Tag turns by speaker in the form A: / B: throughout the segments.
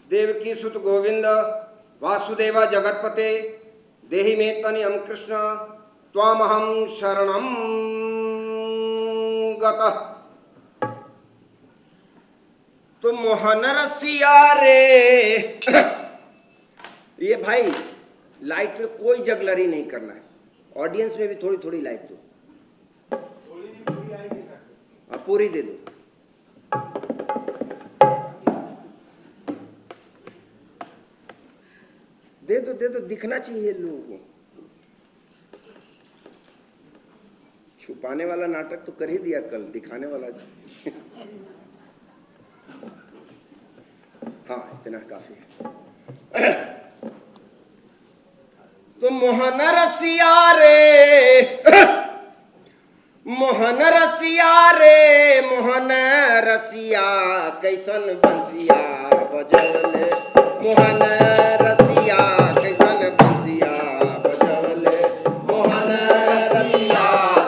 A: देवकी सुत गोविंद वासुदेव जगतपते देहि मे तनियं कृष्ण त्वामहं शरणं गतः। तो मोहन रसिया रे ये भाई लाइट में कोई जगलरी नहीं करना है, ऑडियंस में भी थोड़ी थोड़ी लाइट दो, पूरी दे दो। दे दो दिखना चाहिए लोगों को। छुपाने वाला नाटक तो कर ही दिया कल, दिखाने वाला हाँ इतना काफी है। तो मोहन रसिया रे मोहन रसिया रे मोहन रसिया कैसन बंसिया बजौले मोहन रसिया कैसन बंसिया बजौले मोहन रसिया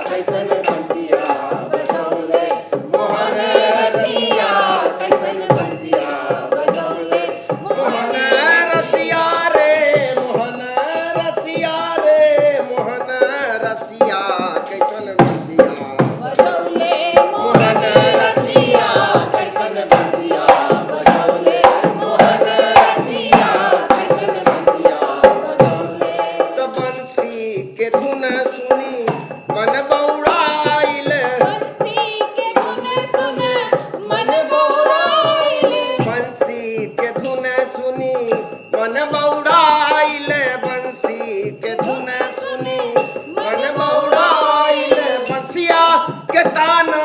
A: कैसन बंसिया बजौले मोहन रसिया कैसन बंसिया बजौले मोहन रसिया रे मोहन रसिया रे मोहन रसिया कैसन बंसिया बजौले मोहन रसिया कैसन बंसिया बजौले मोहन रसिया कैसन बंसिया बजौले। तो बंसी के धुन सुनी मन बौड़ाइल
B: बंसी के धुन सुन मन बौड़ाइल
A: बंसी के धुन सुनी मन बौड़ाइल बंसी के धुन सुनी मन बौड़ाइल बंसिया के ताना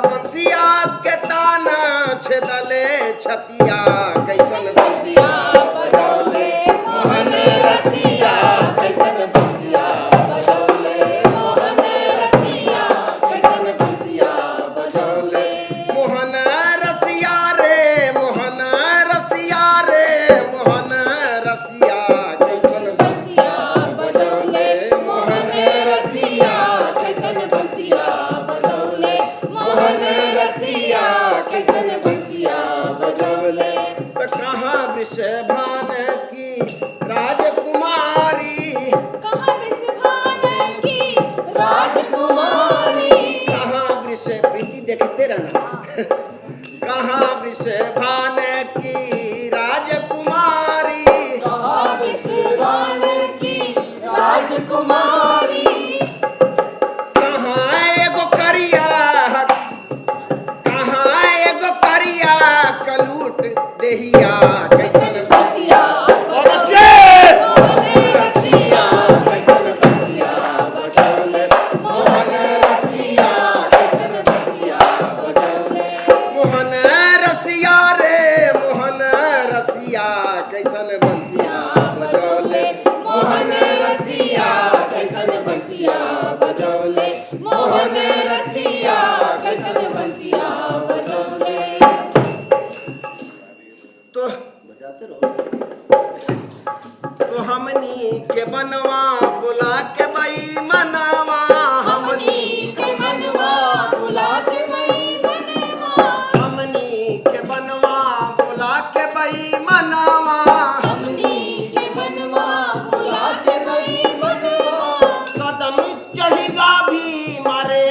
A: बंसिया के ताना छेदले छतिया कैसन बंसिया बजौले मोहन रसिया कैसन बंसिया बजौले मोहन रसिया कैसन बंसिया बजौले मोहन रसिया रे मोहन रसिया रे मोहन रसिया कैसन
B: बंसिया बजौले मोहन रसिया कैसन बंसिया बजौले मोहन रसिया कैसन बंसिया बजौले।
A: तो कहाँ वृषभान की राजकुमारी
B: कहाँ विषभान की राजकुमारी
A: कहाँ वृष प्रीति देखते रहना कहाँ वृषभान की राजकुमारी
B: कहाँ विषभान की राजकुमारी
A: कहाँ एगो करिया कलूट देहिया कैसन
B: बंसिया
A: बच्चे
B: मोहन रसिया
A: कैसन बंसिया बजौले
B: मोहन रसिया कैसन बंसिया बजौले
A: मोहन रसिया रे मोहन रसिया कैसन बंसिया बजौले
B: मोहन रसिया कैसन बंसिया बजौले मोहन रसिया कैसन बंसिया बजौले।
A: तो बजाते रहो। तो हमनी के बनवा बुला के बई मनवा
B: हमनी के मनवा बुला के मई मनवा
A: हमनी के बनवा बुला के बई मनवा
B: हमनी के मनवा बुला के मई मनवा
A: कदम चढ़िगा भी मारे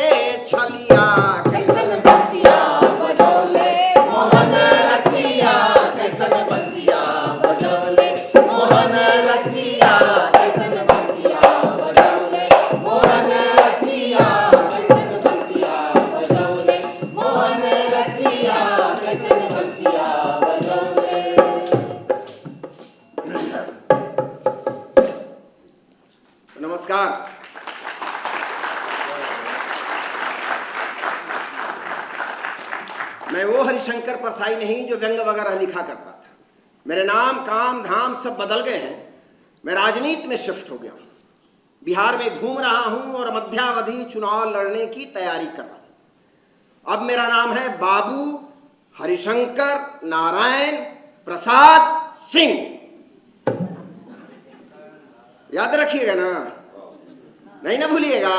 A: छलिया
B: कैसन बंसिया बजौले मोहन रसिया कैसन बंसिया बजौले मोहन रसिया कैसन बंसिया बजौले मोहन रसिया कैसन बंसिया बजौले मोहन रसिया कैसन बंसिया बजौले।
A: नमस्कार। मैं वो हरिशंकर परसाई नहीं जो व्यंग वगैरह लिखा करता था। मेरे नाम काम धाम सब बदल गए हैं। मैं राजनीति में शिफ्ट हो गया हूँ, बिहार में घूम रहा हूँ और मध्यावधि चुनाव लड़ने की तैयारी कर रहा हूँ। अब मेरा नाम है बाबू हरिशंकर नारायण प्रसाद सिंह। याद रखिएगा ना, नहीं ना भूलिएगा।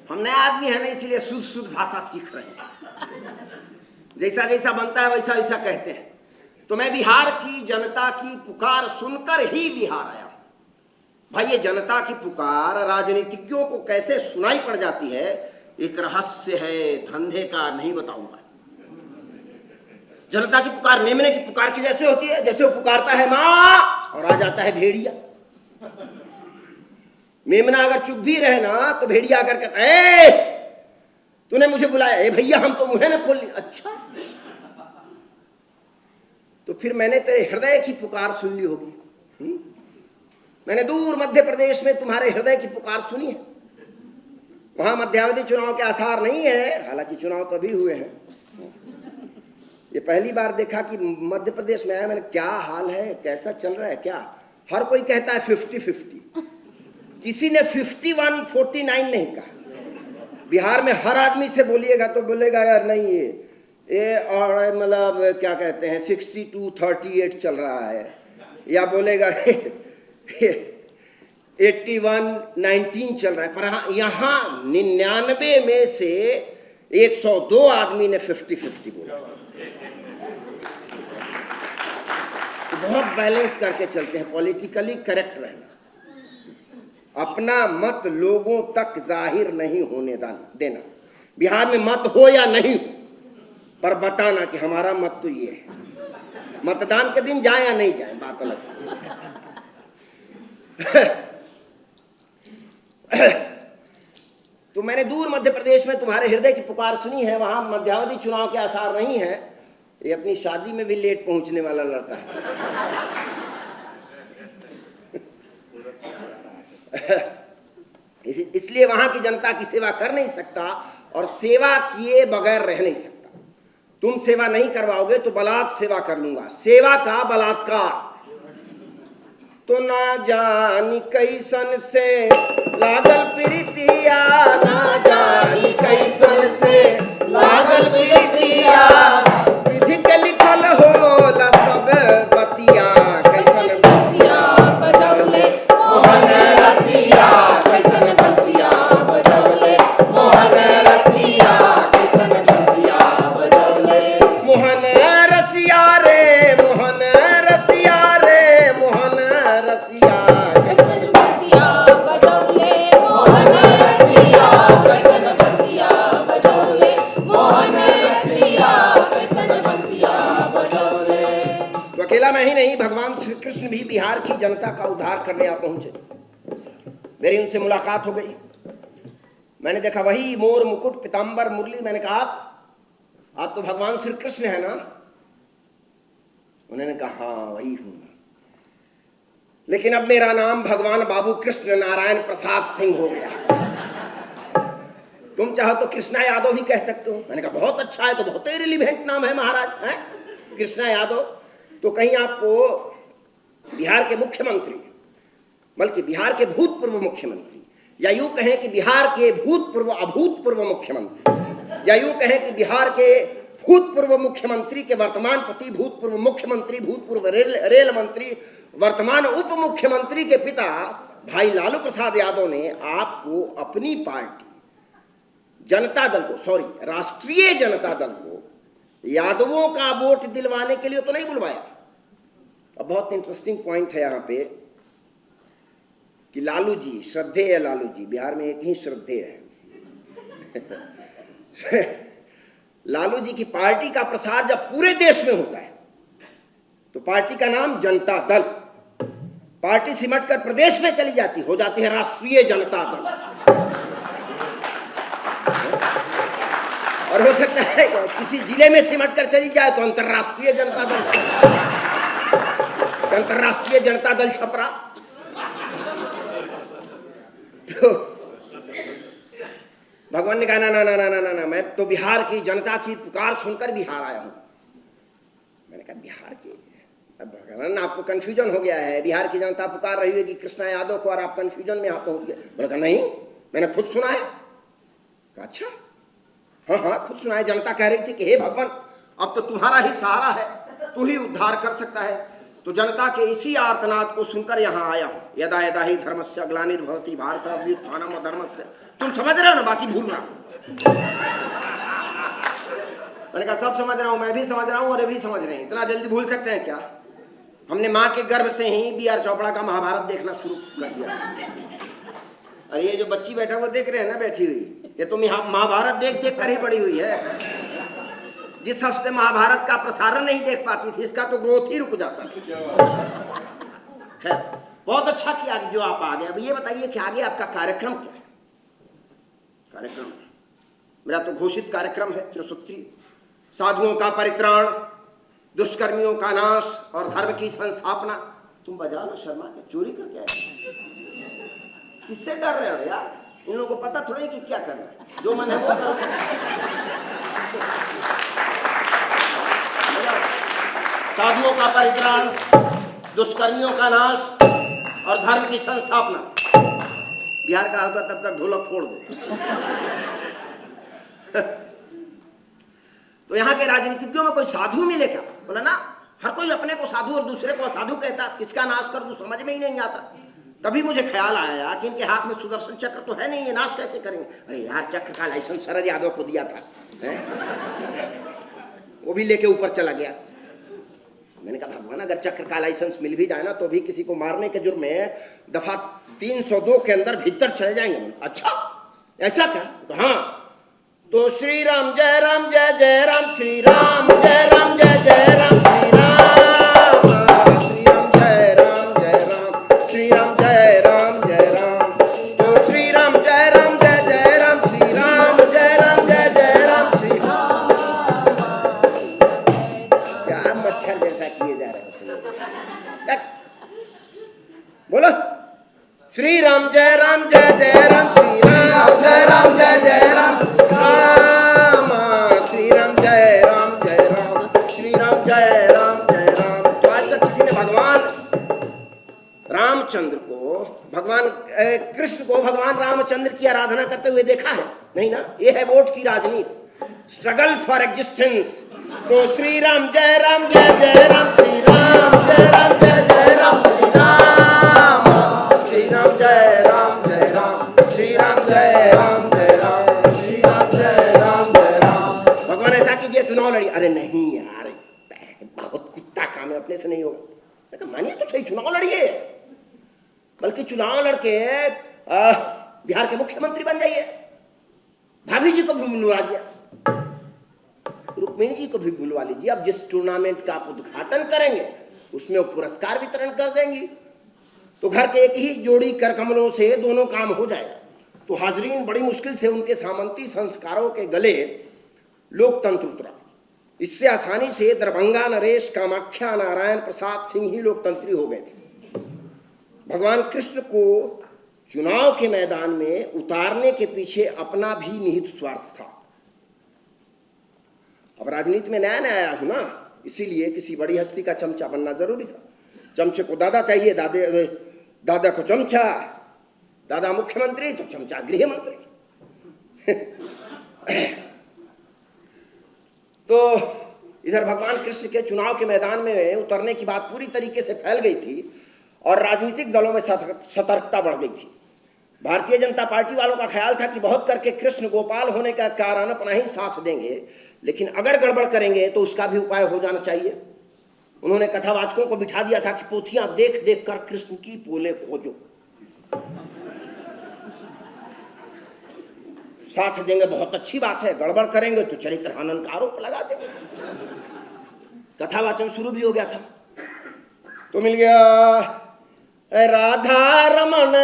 A: हम नए आदमी हैं ना, इसीलिए शुद्ध शुद्ध भाषा सीख रहे हैं। जैसा जैसा बनता है वैसा वैसा कहते हैं। तो मैं बिहार की जनता की पुकार सुनकर ही बिहार आया। भाई ये जनता की पुकार राजनीतिज्ञों को कैसे सुनाई पड़ जाती है, एक रहस्य है, धंधे का नहीं बताऊंगा। जनता की पुकार मेमने की पुकार की जैसे होती है, जैसे वो पुकारता है माँ और आ जाता है भेड़िया। मेमना अगर चुप भी रहे ना तो भेड़िया आकर कहता है तूने मुझे बुलाया, ए भैया हम तो मुंह न खोल ली। अच्छा तो फिर मैंने तेरे हृदय की पुकार सुन ली होगी। मैंने दूर मध्य प्रदेश में तुम्हारे हृदय की पुकार सुनी है। वहां मध्यावधि चुनाव के आसार नहीं है, हालांकि चुनाव तो अभी हुए हैं। ये पहली बार देखा कि मध्य प्रदेश में आया मैंने, क्या हाल है, कैसा चल रहा है क्या। हर कोई कहता है 50-50, किसी ने 51-49 नहीं कहा। बिहार में हर आदमी से बोलिएगा तो बोलेगा यार नहीं ये और मतलब क्या कहते हैं 62-38 चल रहा है, या बोलेगा 81-19 चल रहा है। पर हाँ यहाँ 99 में से 102 आदमी ने 50-50 बोला। तो बहुत बैलेंस करके चलते हैं, पॉलिटिकली करेक्ट रहना, अपना मत लोगों तक जाहिर नहीं होने देना। बिहार में मत हो या नहीं पर बताना कि हमारा मत तो ये है। मतदान के दिन जाए या नहीं जाए बात अलग। तो मैंने दूर मध्य प्रदेश में तुम्हारे हृदय की पुकार सुनी है। वहां मध्यावधि चुनाव के आसार नहीं है। ये अपनी शादी में भी लेट पहुंचने वाला लड़का है। इसलिए वहां की जनता की सेवा कर नहीं सकता और सेवा किए बगैर रह नहीं सकता। तुम सेवा नहीं करवाओगे तो बलात् सेवा कर लूंगा। सेवा का बलात्कार तो ना जानी कैसन से लागल प्रीतिया, ना जानी कैसन से लागल प्रीतिया, विधि के लिखल होला सब बतिया, कैसन
B: बंसिया बजौले मोहन रसिया, कैसन बंसिया बजौले मोहन रसिया, कैसन बंसिया बजौले
A: मोहन रसिया रे, मोहन रसिया रे, मोहन रसिया,
B: कैसन बंसिया बजौले मोहन रसिया, कैसन बंसिया बजौले मोहन रसिया, कैसन बंसिया बजौले।
A: तो अकेला मैं ही नहीं, भगवान श्री कृष्ण भी बिहार की जनता का उद्धार करने आ पहुंचे। मेरी उनसे मुलाकात हो गई। मैंने देखा वही मोर मुकुट पीताम्बर मुरली। मैंने कहा आप तो भगवान श्री कृष्ण है ना। उन्होंने कहा हाँ वही हूं, लेकिन अब मेरा नाम भगवान बाबू कृष्ण नारायण प्रसाद सिंह हो गया। तुम चाहो तो कृष्णा यादव भी कह सकते हो। मैंने कहा बहुत अच्छा है, तो बहुत ही रिलीवेंट नाम है महाराज, है कृष्णा यादव। तो कहीं आपको बिहार के मुख्यमंत्री, बल्कि बिहार के भूतपूर्व मुख्यमंत्री, या यूं कहें कि बिहार के भूतपूर्व अभूतपूर्व मुख्यमंत्री, या यूं कहें कि बिहार के भूतपूर्व मुख्यमंत्री के वर्तमान पति, भूतपूर्व मुख्यमंत्री, भूतपूर्व रेल मंत्री, वर्तमान उप मुख्यमंत्री के पिता भाई लालू प्रसाद यादव ने आपको अपनी पार्टी जनता दल को, सॉरी राष्ट्रीय जनता दल को यादवों का वोट दिलवाने के लिए तो नहीं बुलवाया। अब बहुत इंटरेस्टिंग पॉइंट है यहाँ पे कि लालू जी, श्रद्धेय लालू जी, बिहार में एक ही श्रद्धेय है। लालू जी की पार्टी का प्रसार जब पूरे देश में होता है तो पार्टी का नाम जनता दल, पार्टी सिमट कर प्रदेश में चली जाती, हो जाती है राष्ट्रीय जनता दल। और हो सकता है किसी जिले में सिमट कर चली जाए तो अंतर्राष्ट्रीय जनता दल, अंतर्राष्ट्रीय जनता दल छपरा। तो भगवान ने कहा ना ना ना ना ना ना, मैं तो बिहार की जनता की पुकार सुनकर बिहार आया हूं। मैंने कहा बिहार की, अब भगवान आपको कंफ्यूजन हो गया है, बिहार की जनता पुकार रही है कि कृष्णा यादव को, और आप कंफ्यूजन में आप पहुंच गए। मैंने कहा नहीं, मैंने खुद सुना है। कहा अच्छा, हाँ हाँ खुद सुना है। जनता कह रही थी कि हे भगवान अब तो तुम्हारा ही सहारा है, तू ही उद्धार कर सकता है। तो जनता के इसी आर्तनाद को सुनकर यहाँ आया हूँ। यदा यदा ही धर्मस्य ग्लानिर्भवति भारत अभ्युत्थानम् अधर्मस्य। तुम समझ रहे हो ना, बाकी भूल रहा हूं। मैंने कहा सब समझ रहा हूं, मैं भी समझ रहा हूं और ये भी समझ रहे हैं। इतना जल्दी भूल सकते हैं क्या? हमने माँ के गर्भ से ही B.R. चोपड़ा का महाभारत देखना शुरू कर दिया। अरे ये जो बच्ची बैठा वो देख रहे हैं ना बैठी हुई, ये तो महाभारत देख देख कर ही बड़ी हुई है। जिस हफ्ते महाभारत का प्रसारण नहीं देख पाती थी, इसका तो ग्रोथ ही रुक जाता था। खैर बहुत अच्छा किया जो आप आ गए। अब ये बताइए कि आगे आपका कार्यक्रम क्या है? कार्यक्रम मेरा तो घोषित कार्यक्रम है त्रिसूत्री, साधुओं का परित्राण, दुष्कर्मियों का नाश और धर्म की संस्थापना। तुम बजाओ ना शर्मा के, चोरी करके आए, किससे डर रहे हो यार? इन लोगों को पता थोड़ी कि क्या करना है, जो मन है वो करो। साधुओं का परित्राण, दुष्कर्मियों का नाश और धर्म की संस्थापना। बिहार का होता तब तक ढोलक फोड़ दो। तो यहाँ के राजनीतिज्ञों में कोई साधु मिले क्या? बोला ना, हर कोई अपने को साधु और दूसरे को असाधु कहता, किसका नाश कर दूं समझ में ही नहीं आता। तभी मुझे ख्याल आया कि इनके हाथ में सुदर्शन चक्र तो है नहीं, ये नाश कैसे करेंगे? अरे यार, चक्र का लाइसेंस शरद यादव को दिया था, है? वो भी लेके ऊपर चला गया। मैंने कहा भगवान, अगर चक्र का लाइसेंस मिल भी जाए ना तो भी किसी को मारने के जुर्म में दफा 302 के अंदर भीतर चले जाएंगे। अच्छा ऐसा क्या? तो हाँ, तो श्री राम जय राम जय जय राम, श्री राम जय राम जय जय राम, श्री राम जय राम जय राम, श्री राम जय राम जय राम। तो श्री राम जय राम जय जय राम, श्री राम जय राम जय जय राम, श्री राम। क्या मच्छर जैसा किए जा रहे हो? बोलो श्री राम जय राम जय जय राम, श्री राम जय राम जय जय राम, श्री राम जय राम जय राम, श्री राम जय राम जय राम। तो आज तक किसी ने भगवान रामचंद्र को, भगवान कृष्ण को भगवान रामचंद्र की आराधना करते हुए देखा है? नहीं ना। ये है वोट की राजनीति, स्ट्रगल फॉर एग्जिस्टेंस। तो श्री राम जय राम जय जय राम, श्री राम जय राम जय जय राम, श्री राम, श्री राम जय राम जय राम, श्री राम जय राम जय राम, श्री राम जय राम जय राम। भगवान ऐसा कीजिए चुनाव लड़ी। अरे नहीं यार, बहुत कुत्ता काम है, अपने से नहीं होगा। मानिए तो सही, चुनाव लड़िए, बल्कि चुनाव लड़के बिहार के मुख्यमंत्री बन जाइए। भाभी जी को भी बुलवा दिया, रुक्मिणी जी को भी बुलवा लीजिए। अब जिस टूर्नामेंट का आप उद्घाटन करेंगे उसमें वो पुरस्कार वितरण कर देंगी, तो घर के एक ही जोड़ी करकमलों से दोनों काम हो जाएगा। तो हाजरीन, बड़ी मुश्किल से उनके सामंती संस्कारों के गले लोकतंत्र उतरा। इससे आसानी से दरभंगा नरेश, कामाख्या नारायण प्रसाद सिंह ही लोकतंत्री हो गए थे। भगवान कृष्ण को चुनाव के मैदान में उतारने के पीछे अपना भी निहित स्वार्थ था। अब राजनीति में नया नया आया हूं ना, इसीलिए किसी बड़ी हस्ती का चमचा बनना जरूरी था। चमचे को दादा चाहिए, दादा को चमचा, दादा मुख्यमंत्री तो चमचा गृह मंत्री। तो इधर भगवान कृष्ण के चुनाव के मैदान में उतरने की बात पूरी तरीके से फैल गई थी और राजनीतिक दलों में सतर्कता बढ़ गई थी। भारतीय जनता पार्टी वालों का ख्याल था कि बहुत करके कृष्ण गोपाल होने का कारण अपना ही साथ देंगे, लेकिन अगर गड़बड़ करेंगे तो उसका भी उपाय हो जाना चाहिए। उन्होंने कथावाचकों को बिठा दिया था कि पोथियां देख देख कर कृष्ण की पोले खोजो। साथ देंगे बहुत अच्छी बात है, गड़बड़ करेंगे तो चरित्र हनन का आरोप लगा देंगे। कथावाचन शुरू भी हो गया था, तो मिल गया राधा रमन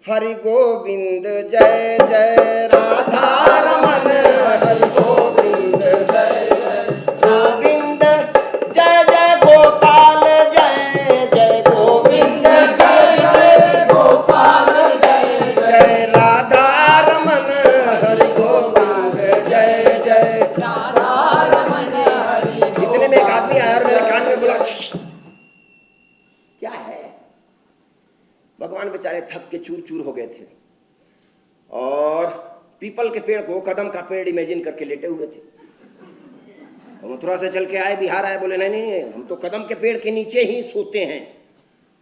A: हरि गोविंद जय जय, राधा रमन हरि गोविंद जय जय, गोविंद जय जय गोपाल जय जय, गोविंद जय जय गोपाल जय जय, राधा रमन हरि गोविंद जय जय, राधा रमन हरि। इतने में एक आदमी आया और मेरे कान में बोला, क्या है? भगवान बेचारे थक के चूर चूर हो गए थे और पीपल के पेड़ को कदम का पेड़ इमेजिन करके लेटे हुए थे। मथुरा से चल के आए, बिहार आए, बोले नहीं नहीं हम तो कदम के पेड़ के नीचे ही सोते हैं।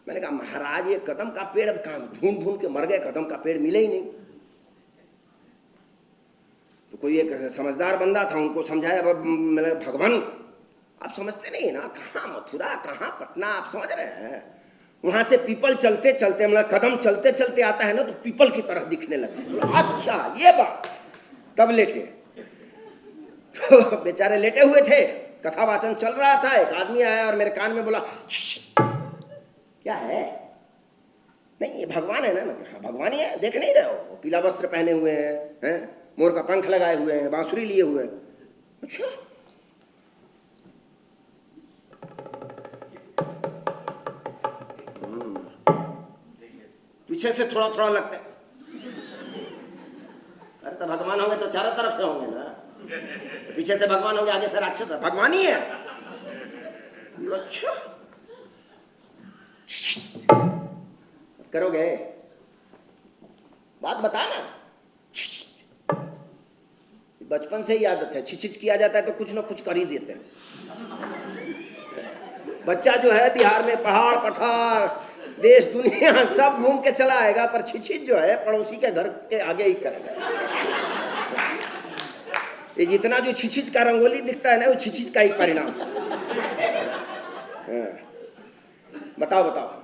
A: मैंने कहा महाराज ये कदम का पेड़ अब कहाँ, ढूंढ ढूंढ के मर गए, कदम का पेड़ मिले ही नहीं। तो कोई एक समझदार बंदा था, उनको समझाया, मतलब भगवान आप समझते नहीं है ना, कहाँ मथुरा कहाँ पटना, आप समझ रहे हैं। वहां से पीपल चलते चलते, मतलब कदम चलते चलते आता है ना, तो पीपल की तरह दिखने लगे। अच्छा ये बात, तब लेटे। तो बेचारे लेटे हुए थे, कथा वाचन चल रहा था, एक आदमी आया और मेरे कान में बोला, क्या है? नहीं ये भगवान है ना। मैं कहा भगवान ही है, देख नहीं रहे हो, पीला वस्त्र पहने हुए हैं, मोर का पंख लगाए हुए हैं, बांसुरी लिए हुए। अच्छा पीछे से थोड़ा थोड़ा लगता है। अरे तो भगवान होंगे तो चारों तरफ से होंगे ना, पीछे से भगवान होंगे, आगे से राक्षस है, भगवान ही है। अच्छा करोगे, बात बताना। बचपन से ही आदत है, छिचिच किया जाता है तो कुछ ना कुछ कर ही देते हैं। बच्चा जो है बिहार में पहाड़ पठार देश दुनिया सब घूम के चला आएगा, पर छिचिच जो है पड़ोसी के घर के आगे ही करेगा। ये जितना जो छिचिच का रंगोली दिखता है ना, वो छिचिच का ही परिणाम। बताओ बताओ।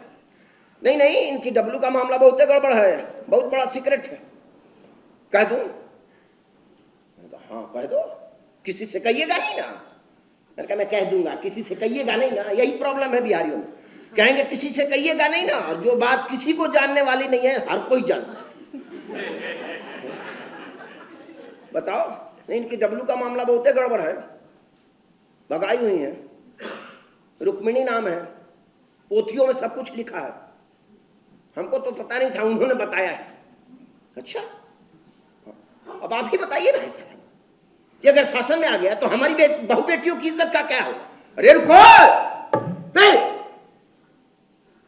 A: नहीं नहीं, इनकी डब्लू का मामला बहुत गड़बड़ है, बहुत बड़ा सीक्रेट है। कह दूं? हाँ कह दो, किसी से कहिएगा नहीं ना। मैंने कहा मैं कह दूंगा, किसी से कहिएगा नहीं ना। यही प्रॉब्लम है बिहारियों में, कहेंगे किसी से कहिएगा नहीं ना, और जो बात किसी को जानने वाली नहीं है हर कोई जानता है। बताओ। नहीं, इनकी डब्लू का मामला बहुत गड़बड़ है, भगाई हुई है, रुक्मिणी नाम है, पोथियों में सब कुछ लिखा है, हमको तो पता नहीं था, उन्होंने बताया है। अच्छा अब आप ही बताइए भाई साहब, ये अगर शासन में आ गया तो हमारी बहु बेटियों की इज्जत का क्या होगा? अरे रुको,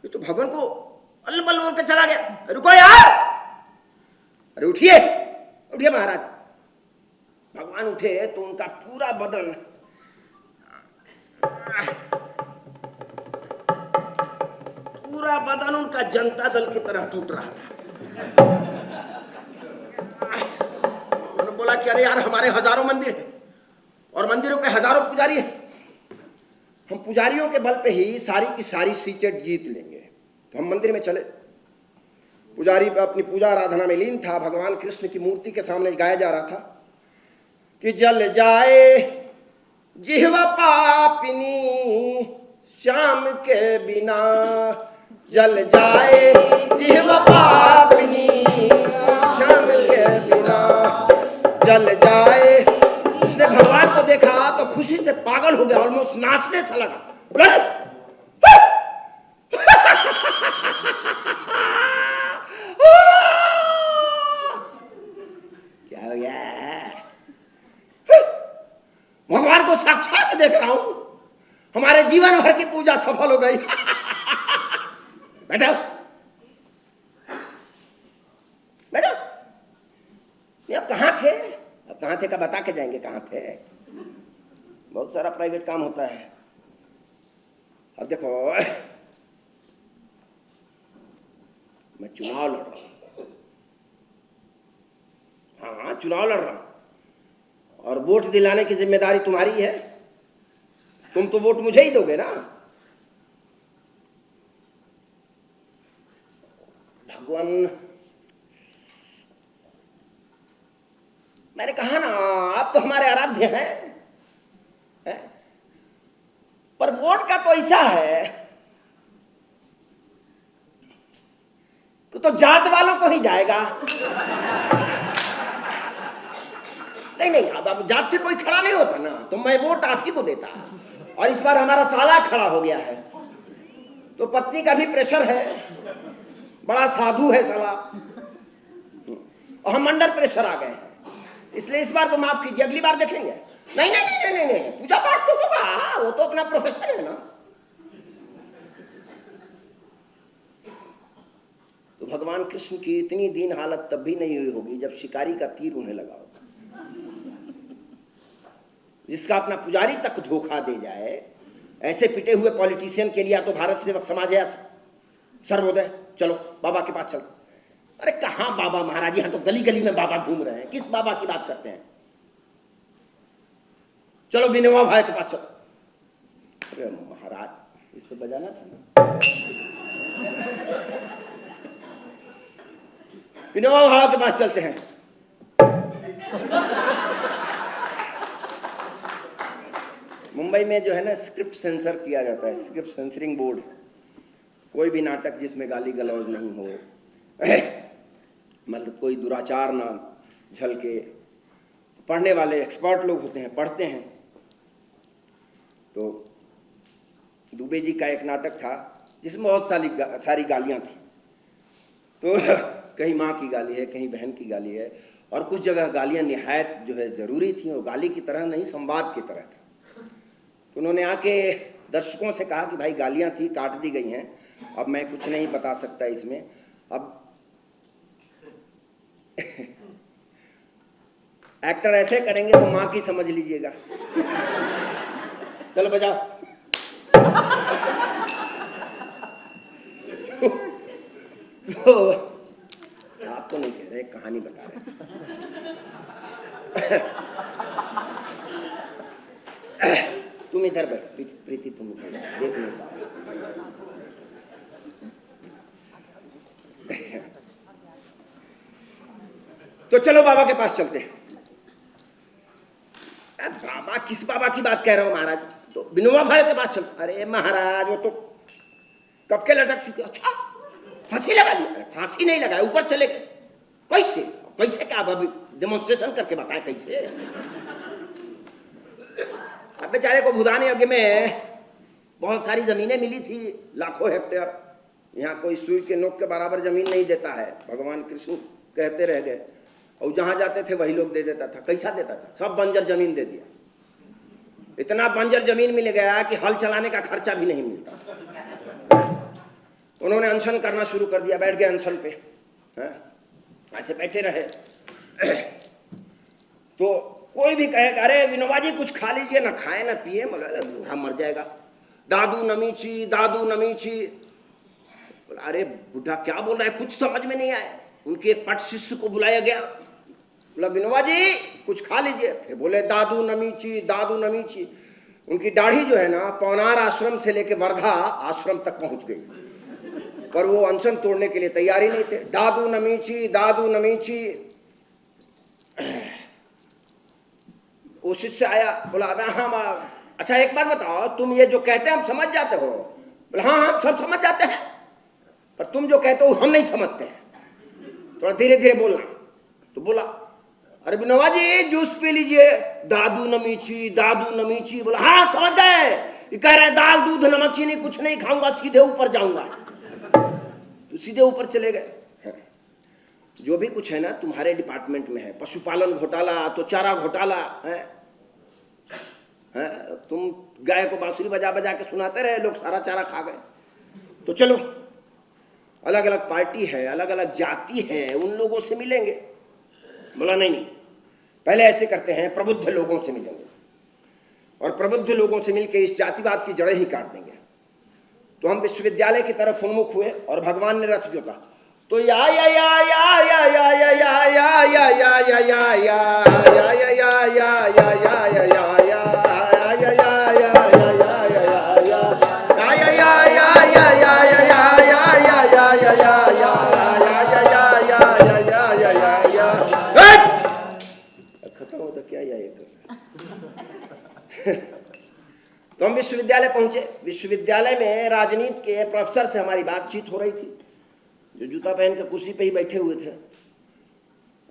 A: ये तो भगवान को अल्ल बल्ल बोल के चला गया। रुको यार, अरे उठिए उठिए महाराज। भगवान उठे तो उनका पूरा बदन उनका जनता दल की तरह टूट रहा था। उन्होंने बोला कि अरे यार हमारे हजारों मंदिर हैं और मंदिरों के हजारों पुजारी हैं, हम पुजारियों के बल पे ही सारी की सारी सीटें जीत लेंगे। तो हम मंदिर में चले। पुजारी अपनी पूजा आराधना में लीन था। भगवान कृष्ण की मूर्ति के सामने गाया जा रहा था कि जल जाए जिह्वा पापिनी श्याम के बिना, जल जाए जिह्वा पापिनी श्याम के बिना, जल जाए। उसने भगवान को देखा तो खुशी से पागल हो गया, ऑलमोस्ट नाचने सा लगा। बोला क्या हो गया? भगवान को साक्षात देख रहा हूं, हमारे जीवन भर की पूजा सफल हो गई। बैठो बैठो। अब कहां थे? अब कहां थे का बता के जाएंगे कहां थे। बहुत सारा प्राइवेट काम होता है। अब देखो, मैं चुनाव लड़ रहा हूं। हाँ चुनाव लड़ रहा हूं और वोट दिलाने की जिम्मेदारी तुम्हारी है। तुम तो वोट मुझे ही दोगे ना। भगवान, मैंने कहा ना आप तो हमारे आराध्य हैं, पर वोट का तो ऐसा है कि तो जात वालों को ही जाएगा। नहीं नहीं, अब जात से कोई खड़ा नहीं होता ना, तो मैं वोट आप ही को देता। और इस बार हमारा साला खड़ा हो गया है तो पत्नी का भी प्रेशर है, बड़ा साधु है साला, और हम अंडर प्रेशर आ गए हैं। इसलिए इस बार तो माफ कीजिए, अगली बार देखेंगे। नहीं नहीं नहीं नहीं नहीं, पूजा पाठ तो होगा, वो तो अपना प्रोफेशन है ना। तो भगवान कृष्ण की इतनी दीन हालत तब भी नहीं हुई होगी जब शिकारी का तीर उन्हें लगा होगा। जिसका अपना पुजारी तक धोखा दे जाए, ऐसे पिटे हुए पॉलिटिशियन के लिए या तो भारत सेवक समाज है, सर्वोदय, चलो बाबा के पास चलो। अरे कहाँ बाबा महाराज, यहाँ तो गली गली में बाबा घूम रहे हैं। किस बाबा की बात करते हैं? चलो विनोबा भाई के पास चलो। अरे महाराज इस पे बजाना था ना। विनोबा भाई के पास चलते हैं। मुंबई में जो है ना स्क्रिप्ट सेंसर किया जाता है, स्क्रिप्ट सेंसरिंग बोर्ड। कोई भी नाटक जिसमें गाली गलौज नहीं हो, मतलब कोई दुराचार ना झलके, पढ़ने वाले एक्सपर्ट लोग होते हैं, पढ़ते हैं। तो दुबे जी का एक नाटक था जिसमें बहुत सारी गालियां थी। तो कहीं माँ की गाली है, कहीं बहन की गाली है, और कुछ जगह गालियां निहायत जो है जरूरी थी, और गाली की तरह नहीं, संवाद की तरह था। तो उन्होंने आके दर्शकों से कहा कि भाई गालियां थी, काट दी गई हैं, अब मैं कुछ नहीं बता सकता इसमें। अब एक्टर ऐसे करेंगे तो माँ की समझ लीजिएगा। चलो बजाओ। तो आपको नहीं कह रहे, कहानी बता रहे। तुम इधर बैठ प्रीति, तुम इधर देख नहीं पा रहे। तो चलो बाबा के पास चलते हैं। बाबा किस बाबा की बात कह रहे हो महाराज? तो विनोबा भाई के पास चल। अरे महाराज वो तो कब के लटक चुके। अच्छा फांसी लगा ली? अरे फांसी नहीं लगाया, ऊपर चले गए। कैसे कैसे क्या? अभी डेमोन्स्ट्रेशन करके बताए कैसे। अब बेचारे को भूदान यज्ञ में बहुत सारी जमीनें मिली थी, लाखों हेक्टेयर। यहाँ कोई सुई के नोक के बराबर जमीन नहीं देता है, भगवान कृष्ण कहते रह गए, और जहां जाते थे वही लोग दे देता था। कैसा देता था? सब बंजर जमीन दे दिया। इतना बंजर जमीन मिल गया कि हल चलाने का खर्चा भी नहीं मिलता। उन्होंने अनशन करना शुरू कर दिया, बैठ गए अनशन पे। ऐसे बैठे रहे। तो कोई भी कहे अरे विनोबा जी कुछ खा लीजिए, ना खाए ना पिए, मगर बूढ़ा मर जाएगा। दादू नमीची, दादू नमीची। अरे बुढ़ा क्या बोल रहा है, कुछ समझ में नहीं आया। उनके एक पट शिष्य को बुलाया गया, बोला विनोबा जी कुछ खा लीजिए। फिर बोले दादू नमीची, दादू नमीची। उनकी दाढ़ी जो है ना पौनार आश्रम से लेके वर्धा आश्रम तक पहुंच गई, पर वो अनशन तोड़ने के लिए तैयारी नहीं थे। दादू नमीची, दादू नमीची। वो शिष्य आया, बोला हाँ अच्छा एक बात बताओ, तुम ये जो कहते हैं हम समझ जाते हो? बोला हाँ हम सब समझ जाते हैं, पर तुम जो कहते हो हम नहीं समझते हैं, थोड़ा धीरे धीरे बोलना। तो बोला अरे विनोबा जी जूस पी लीजिए। दादू नमीची, दादू नमीची। बोला हाँ समझ गए, ये कह रहे दाल दूध नमक चीनी कुछ नहीं खाऊंगा, सीधे ऊपर जाऊंगा। तो सीधे ऊपर चले गए। जो भी कुछ है ना तुम्हारे डिपार्टमेंट में है, पशुपालन घोटाला तो चारा घोटाला है। तुम गाय को बांसुरी बजा बजा के सुनाते रहे, लोग सारा चारा खा गए। तो चलो अलग अलग पार्टी है, अलग अलग जाति है, उन लोगों से मिलेंगे। बोला नहीं नहीं, पहले ऐसे करते हैं प्रबुद्ध लोगों से मिलेंगे, और प्रबुद्ध लोगों से मिलकर इस जातिवाद की जड़ें ही काट देंगे। तो हम विश्वविद्यालय की तरफ उन्मुख हुए और भगवान ने रथ जोता। तो या या या या या या या या या या या या या या या या या या या खत्म हो तो क्या ये कर। तो हम विश्वविद्यालय पहुंचे। विश्वविद्यालय में राजनीति के प्रोफेसर से हमारी बातचीत हो रही थी, जो जूता पहन के कुर्सी पे ही बैठे हुए थे।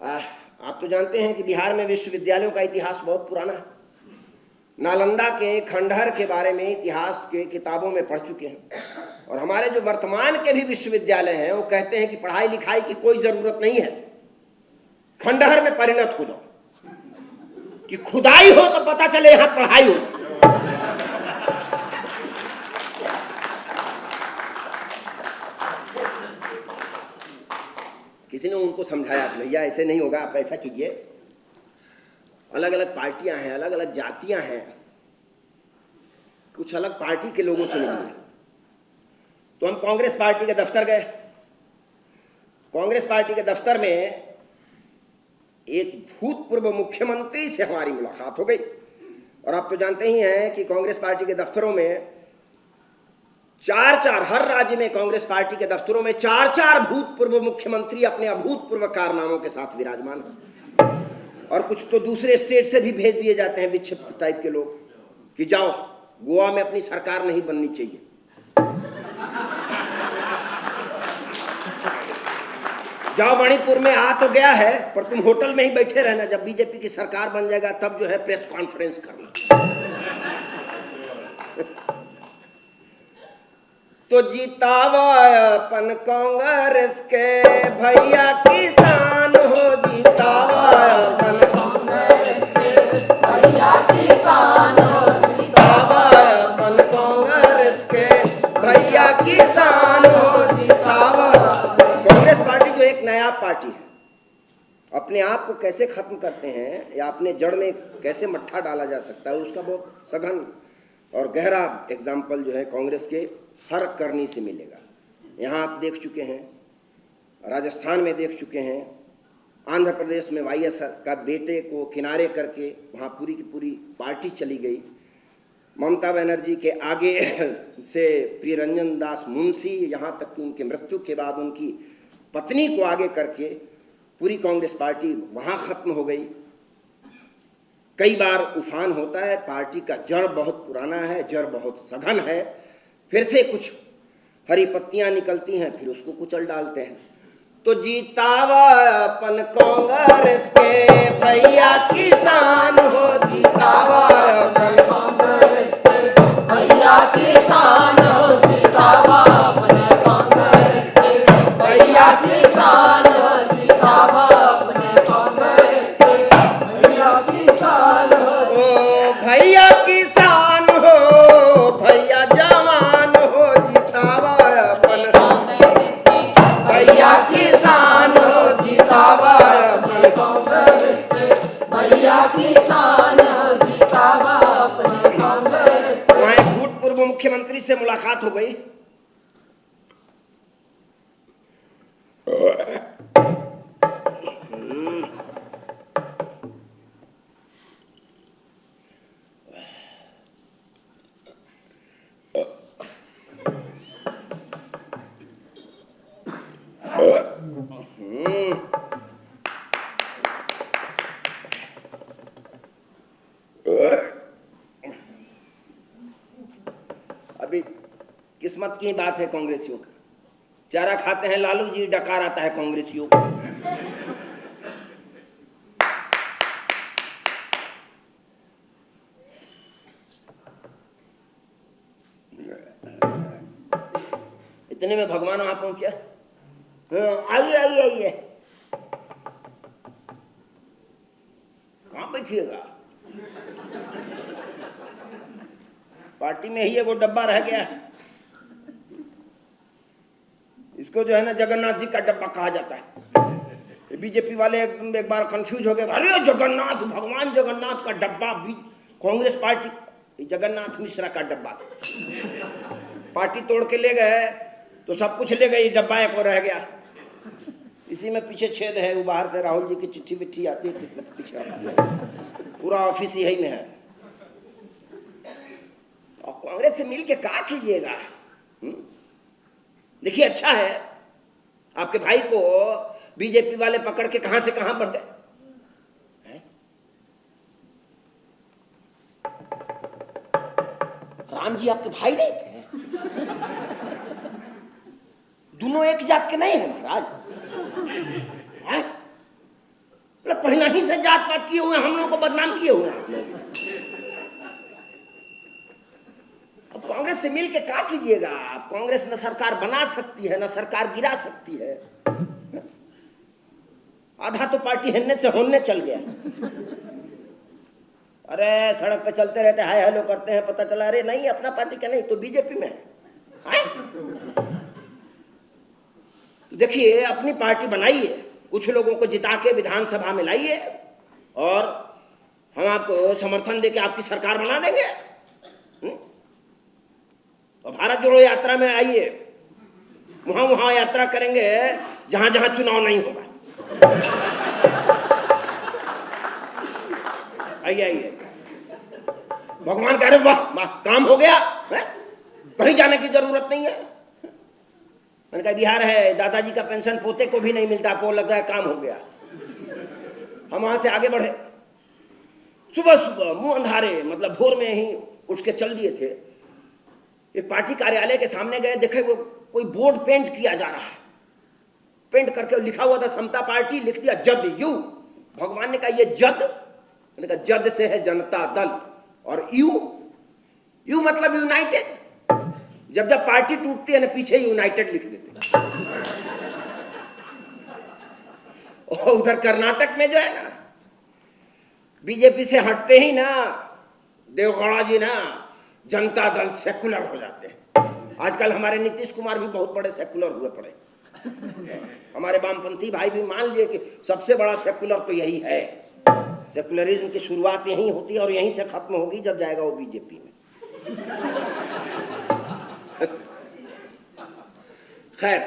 A: आप तो जानते हैं कि बिहार में विश्वविद्यालयों का इतिहास बहुत पुराना है। नालंदा के खंडहर के बारे में इतिहास के किताबों में पढ़ चुके हैं, और हमारे जो वर्तमान के भी विश्वविद्यालय हैं वो कहते हैं कि पढ़ाई लिखाई की कोई जरूरत नहीं है, खंडहर में परिणत हो जाओ, कि खुदाई हो तो पता चले यहां पढ़ाई होती। किसी ने उनको समझाया भैया ऐसे नहीं होगा, आप ऐसा कीजिए, अलग अलग पार्टियां हैं, अलग अलग जातियां हैं, कुछ अलग पार्टी के लोगों से मिलिए। तो हम कांग्रेस पार्टी के दफ्तर गए। कांग्रेस पार्टी के दफ्तर में एक भूतपूर्व मुख्यमंत्री से हमारी मुलाकात हो गई। और आप तो जानते ही हैं कि कांग्रेस पार्टी के दफ्तरों में चार हर राज्य में कांग्रेस पार्टी के दफ्तरों में चार भूतपूर्व मुख्यमंत्री अपने अभूतपूर्व कारनामों के साथ विराजमान हैं। और कुछ तो दूसरे स्टेट से भी भेज दिए जाते हैं विक्षिप्त टाइप के लोग कि जाओ गोवा में अपनी सरकार नहीं बननी चाहिए। जाओ मणिपुर में आ तो गया है, पर तुम होटल में ही बैठे रहना, जब बीजेपी की सरकार बन जाएगा तब जो है प्रेस कॉन्फ्रेंस करना। तो जीतावा अपन कांग्रेस के भैया किसान हो, जीतावा अपन
B: कांग्रेस के भैया किसान हो,
A: जीतावा अपन कांग्रेस के भैया किसान हो, जीतावा। कांग्रेस पार्टी जो एक नया पार्टी है, अपने आप को कैसे खत्म करते हैं या अपने जड़ में कैसे मट्ठा डाला जा सकता है, उसका बहुत सघन और गहरा एग्जाम्पल जो है कांग्रेस के हर करनी से मिलेगा। यहाँ आप देख चुके हैं, राजस्थान में देख चुके हैं, आंध्र प्रदेश में वाईएस का बेटे को किनारे करके वहाँ पूरी की पूरी पार्टी चली गई। ममता बनर्जी के आगे से प्रियरंजन दास मुंशी, यहाँ तक कि उनके मृत्यु के बाद उनकी पत्नी को आगे करके पूरी कांग्रेस पार्टी वहाँ खत्म हो गई। कई बार उफान होता है, पार्टी का जड़ बहुत पुराना है, जड़ बहुत सघन है, फिर से कुछ हरी पत्तियां निकलती हैं, फिर उसको कुचल डालते हैं। तो जीतावा अपन कांग्रेस के भैया किसान हो, जीतावा अपन
B: कांग्रेस के भैया किसान हो, जीतावा अपने कांग्रेस के भैया किसान हो, जीतावा अपने कांग्रेस के भैया किसान हो।
A: ओ भैया किसान हो, भैया जवान हो, जीतावा अपन
B: कांग्रेस के
A: भैया किसान हो, जीतावा अपन
B: कांग्रेस के भैया किसान हो, जीतावा अपने कांग्रेस के।
A: वहाँ भूतपूर्व मुख्यमंत्री से मुलाकात हो गई। अभी किस्मत की बात है कांग्रेसियों का, चारा खाते हैं लालू जी, डकार आता है कांग्रेसियों को। इतने में भगवान वहां पहुंचा। आइए आइए आइए, कहां बैठिएगा? पार्टी में ही एगो डब्बा रह गया, इसको जो है ना जगन्नाथ जी का डब्बा कहा जाता है। बीजेपी वाले एक बार कंफ्यूज हो गए, अरे जगन्नाथ, भगवान जगन्नाथ का डब्बा, कांग्रेस पार्टी जगन्नाथ मिश्रा का डब्बा था। पार्टी तोड़ के ले गए तो सब कुछ ले गए, डब्बा एक और रह गया। इसी में पीछे छेद है, वो बाहर से राहुल जी की चिट्ठी विट्ठी आती है, पीछे रखा है, पूरा ऑफिस यही में है। और कांग्रेस से मिल के क्या कीजिएगा? देखिए, अच्छा है आपके भाई को बीजेपी वाले पकड़ के कहां से कहां बढ़ गए। राम जी आपके भाई नहीं थे? दोनों एक जात के नहीं है महाराज? पहले ही से जात पात किए हुए, हम लोगों को बदनाम किए हुए आप लोग। अब कांग्रेस से मिल के क्या कीजिएगा? कांग्रेस न सरकार बना सकती है, न सरकार गिरा सकती है। आधा तो पार्टी हिलने से होने चल गया। अरे सड़क पे चलते रहते, हाय हेलो करते हैं, पता चला अरे नहीं अपना पार्टी का नहीं तो बीजेपी में है। तो देखिए, अपनी पार्टी बनाइए, कुछ लोगों को जिता के विधानसभा में लाइए और हम आपको समर्थन देके आपकी सरकार बना देंगे। और भारत जोड़ो यात्रा में आइए, वहां वहां यात्रा करेंगे जहां जहां चुनाव नहीं होगा। आइए आइए। भगवान कह रहे वाह वाह काम हो गया है? कहीं जाने की जरूरत नहीं है। मैंने कहा बिहार है, दादाजी का पेंशन पोते को भी नहीं मिलता, आपको लग रहा है काम हो गया। हम वहां से आगे बढ़े। सुबह सुबह मुंह अंधारे, मतलब भोर में ही उठ के चल दिए थे। एक पार्टी कार्यालय के सामने गए, देखे वो कोई बोर्ड पेंट किया जा रहा है। पेंट करके लिखा हुआ था समता पार्टी, लिख दिया जद यू। भगवान ने कहा ये जद, मैंने कहा जद से है जनता दल, और यू मतलब यूनाइटेड। जब जब पार्टी टूटती है ना, पीछे यूनाइटेड लिख देते। और उधर कर्नाटक में जो है ना, बीजेपी से हटते ही ना देवगौड़ा जी ना जनता दल सेकुलर हो जाते हैं। आजकल हमारे नीतीश कुमार भी बहुत बड़े सेकुलर हुए पड़े। हमारे वामपंथी भाई भी मान लिए कि सबसे बड़ा सेकुलर तो यही है। सेकुलरिज्म की शुरुआत यहीं होती है और यहीं से खत्म होगी जब जाएगा वो बीजेपी में। खैर,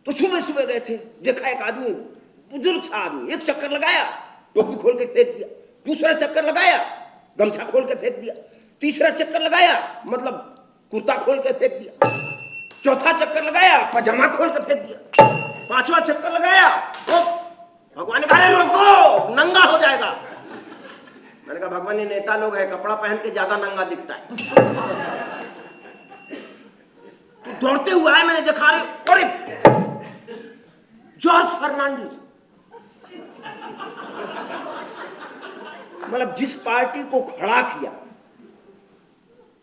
A: तो सुबह सुबह गए थे, देखा एक आदमी, बुजुर्ग सा आदमी, एक चक्कर लगाया, टोपी खोल के फेंक दिया। दूसरा चक्कर लगाया, गमछा खोल के फेंक दिया। तीसरा चक्कर लगाया, मतलब कुर्ता खोल के फेंक दिया। चौथा चक्कर लगाया, पजामा खोल के फेंक दिया। पांचवा चक्कर लगाया, तो भगवान ने कहा रोको, नंगा हो जाएगा। मैंने कहा भगवान ये नेता लोग है, कपड़ा पहन के ज्यादा नंगा दिखता है। तो दौड़ते हुए आए, मैंने देखा अरे जॉर्ज फर्नांडिस। मतलब जिस पार्टी को खड़ा किया,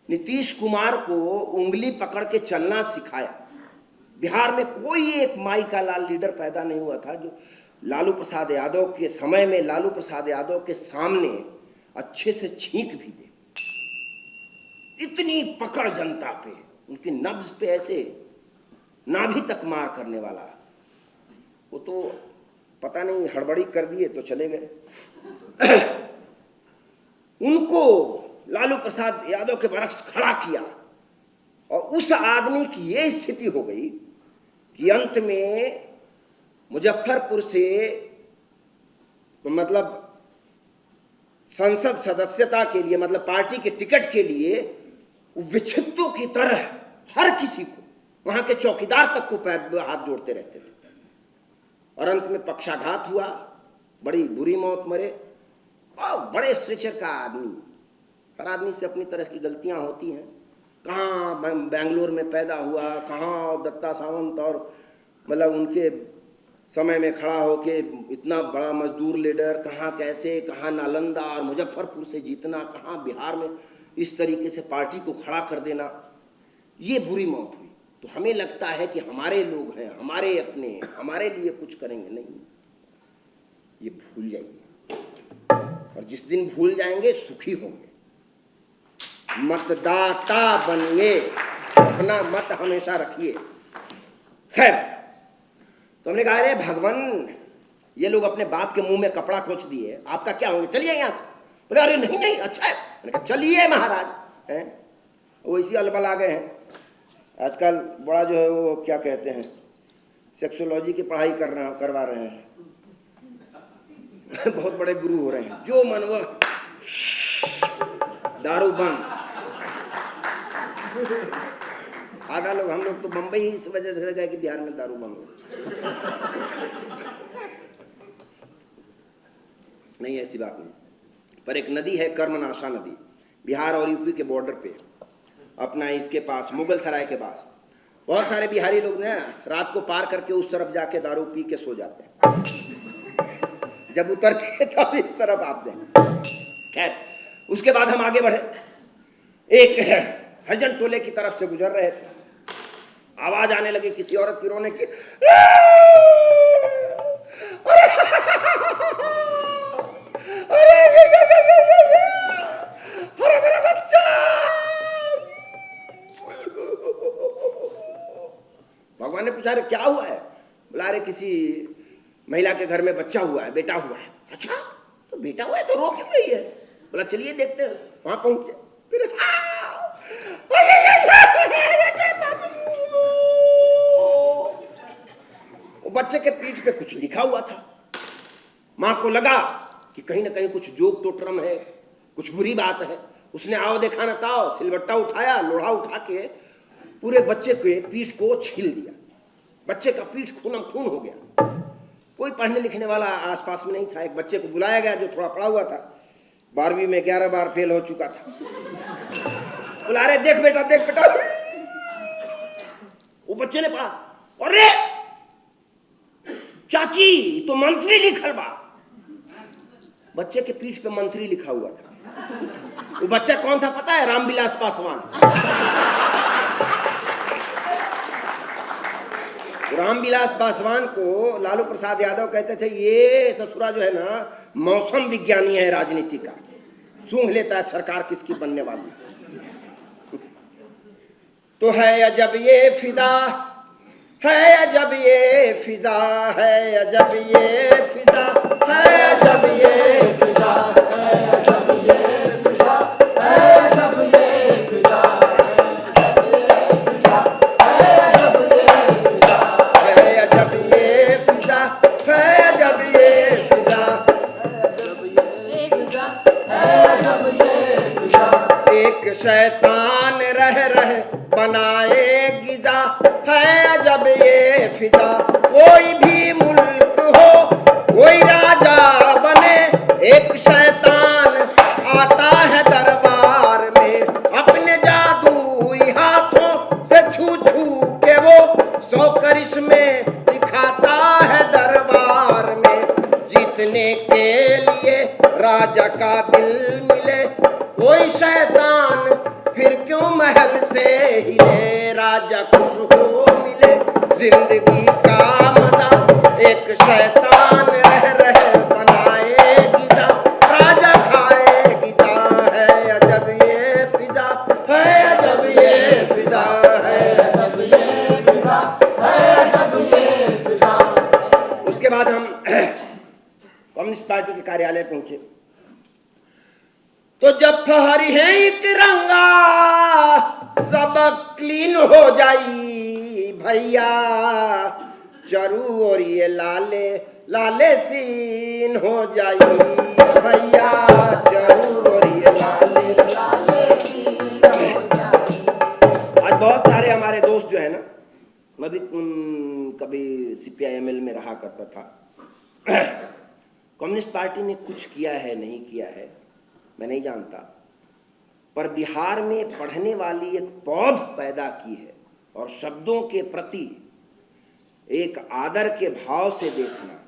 A: नीतीश कुमार को उंगली पकड़ के चलना सिखाया, बिहार में कोई एक माई का लाल लीडर पैदा नहीं हुआ था जो लालू प्रसाद यादव के समय में लालू प्रसाद यादव के सामने अच्छे से छींक भी दे। इतनी पकड़ जनता पे, उनकी नब्ज पे ऐसे नाभि तक मार करने वाला। वो तो पता नहीं हड़बड़ी कर दिए तो चले गए। उनको लालू प्रसाद यादव के बरक्स खड़ा किया, और उस आदमी की ये स्थिति हो गई कि अंत में मुजफ्फरपुर से मतलब संसद सदस्यता के लिए, मतलब पार्टी के टिकट के लिए विक्षिप्तों की तरह हर किसी को, वहां के चौकीदार तक को पैर हाथ जोड़ते रहते थे। और अंत में पक्षाघात हुआ, बड़ी बुरी मौत मरे। और बड़े स्ट्रेचर का आदमी, हर आदमी से अपनी तरह की गलतियां होती हैं। कहाँ बेंगलोर में पैदा हुआ, कहाँ दत्ता सावंत और मतलब उनके समय में खड़ा होके इतना बड़ा मजदूर लीडर, कहाँ कैसे, कहाँ नालंदा और मुजफ्फरपुर से जीतना, कहाँ बिहार में इस तरीके से पार्टी को खड़ा कर देना, ये बुरी मौत हुई। तो हमें लगता है कि हमारे लोग हैं, हमारे अपने, हमारे लिए कुछ करेंगे, नहीं, ये भूल जाइए। और जिस दिन भूल जाएंगे सुखी होंगे, मतदाता बनिए, अपना मत हमेशा रखिए। खैर, तो हमने कहा अरे भगवान, ये लोग अपने बाप के मुंह में कपड़ा खोच दिए, आपका क्या होंगे, चलिए यहाँ से। बोले अरे नहीं नहीं अच्छा है। मैंने कहा चलिए महाराज, हैं वो इसी अलबल आ गए हैं। आजकल बड़ा जो है वो क्या कहते हैं, सेक्सोलॉजी की पढ़ाई करवा रहे हैं। बहुत बड़े गुरु हो रहे हैं। जो मन वो दारू बंद। आधा लोग, हम लोग तो बंबई ही इस वजह से गए कि बिहार में दारू बंद हो। नहीं, ऐसी बात नहीं। पर एक नदी है कर्मनाशा नदी, बिहार और यूपी के बॉर्डर पे, अपना इसके पास मुगल सराय के पास। बहुत सारे बिहारी लोग ना रात को पार करके उस तरफ जाके दारू पी के सो जाते हैं, जब उतरते हैं तब इस तरफ आते हैं। खैर, उसके बाद हम आगे बढ़े, एक हजन टोले की तरफ से गुजर रहे थे। आवाज आने लगी किसी औरत की रोने की, अरे मेरा बच्चा। भगवान ने पूछा अरे क्या हुआ है? बोला अरे किसी महिला के घर में बच्चा हुआ है, बेटा हुआ है। अच्छा, तो बेटा हुआ है तो रो क्यों रही है? बोला चलिए देखते हैं। वहां पहुंचे, फिर वो बच्चे के पीठ पे कुछ लिखा हुआ था। मां को लगा कि कहीं ना कहीं कुछ जोक टोटरम है, कुछ बुरी बात है। उसने आओ देखा न ताओ सिलबट्टा उठाया, लोढ़ा उठा के पूरे बच्चे के पीठ को छील दिया। बच्चे का पीठ खूनम खून हो गया। कोई पढ़ने लिखने वाला आसपास में नहीं था। एक बच्चे को बुलाया गया जो थोड़ा पढ़ा हुआ था, 12वीं में 11 बार फेल हो चुका था। बुला रहे, देख बेटा देख बेटा। वो बच्चे ने पढ़ा, अरे चाची तो मंत्री लिखल बा। बच्चे के पीठ पे मंत्री लिखा हुआ था। वो बच्चा कौन था पता है? रामविलास पासवान। रामविलास पासवान को लालू प्रसाद यादव कहते थे ये ससुरा जो है ना मौसम विज्ञानी है राजनीति का, सूंघ लेता है सरकार किसकी बनने वाली। तो है अजब ये फिदा, है अजब ये फिजा, है अजब ये फिजा, है अजब ये फिजा, है अजब ये फिजा, है अजब ये फिजा, है अजब ये फिजा, है अजब ये फिजा, है अजब ये फिजा, है अजब ये फिजा। एक शैतान रह रह बनाए गिजा, है अजब ये फिजा। कोई भी मुल्क हो कोई राजा बने, एक शैतान आता है दरबार में, अपने जादुई हाथों से छू छू के वो 100 करिश्मे दिखाता है दरबार में। जीतने के लिए राजा का दिल मिले, कोई शैतान फिर क्यों महल से हिले। राजा खुश हो मिले जिंदगी का मजा, एक शैतान रह रह बनाए गिजा, राजा खाए गिजा, है अजब ये फिजा, है अजब ये फिजा, है अजब ये फिजा, है अजब ये फिजा। उसके बाद हम कम्युनिस्ट पार्टी के कार्यालय पहुंचे तो जब ठहरी है एक रंगा सब क्लीन हो जाई भैया, चरू और ये लाले लाले सीन हो जाई भैया, चरू और ये लाले लाले सीन हो जाई। आज बहुत सारे हमारे दोस्त जो है ना, मैं भी कभी CPIML में रहा करता था। कम्युनिस्ट पार्टी ने कुछ किया है नहीं किया है मैं नहीं जानता, पर बिहार में पढ़ने वाली एक पौध पैदा की है और शब्दों के प्रति एक आदर के भाव से देखना,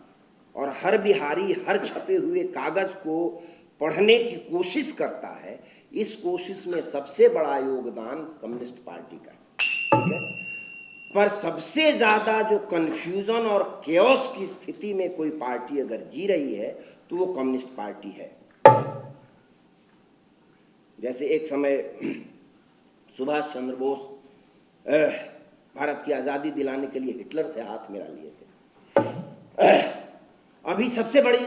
A: और हर बिहारी हर छपे हुए कागज को पढ़ने की कोशिश करता है। इस कोशिश में सबसे बड़ा योगदान कम्युनिस्ट पार्टी का है, ठीक है। पर सबसे ज्यादा जो कंफ्यूजन और केओस की स्थिति में कोई पार्टी अगर जी रही है तो वो कम्युनिस्ट पार्टी है। जैसे एक समय सुभाष चंद्र बोस भारत की आज़ादी दिलाने के लिए हिटलर से हाथ मिला लिए थे। अभी सबसे बड़ी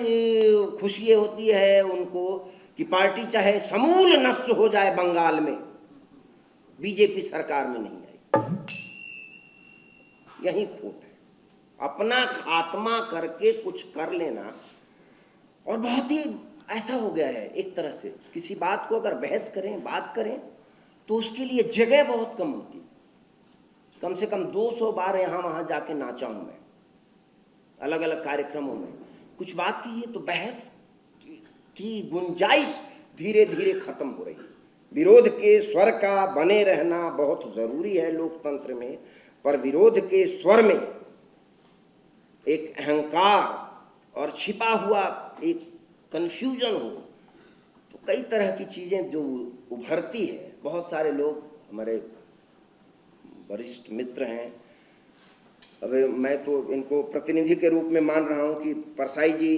A: खुशी ये होती है उनको कि पार्टी चाहे समूल नष्ट हो जाए बंगाल में, बीजेपी सरकार में नहीं आई। यही खोट है, अपना खात्मा करके कुछ कर लेना। और बहुत ही ऐसा हो गया है एक तरह से, किसी बात को अगर बहस करें बात करें तो उसके लिए जगह बहुत कम होती। कम से कम 200 बार यहाँ वहाँ जाके नाचा हूँ मैं, अलग अलग कार्यक्रमों में। कुछ बात कीजिए तो बहस की गुंजाइश धीरे धीरे खत्म हो रही है। विरोध के स्वर का बने रहना बहुत जरूरी है लोकतंत्र में, पर विरोध के स्वर में एक अहंकार और छिपा हुआ एक कंफ्यूजन हो तो कई तरह की चीजें जो उभरती है। बहुत सारे लोग हमारे वरिष्ठ मित्र हैं, अब मैं तो इनको प्रतिनिधि के रूप में मान रहा हूं कि परसाई जी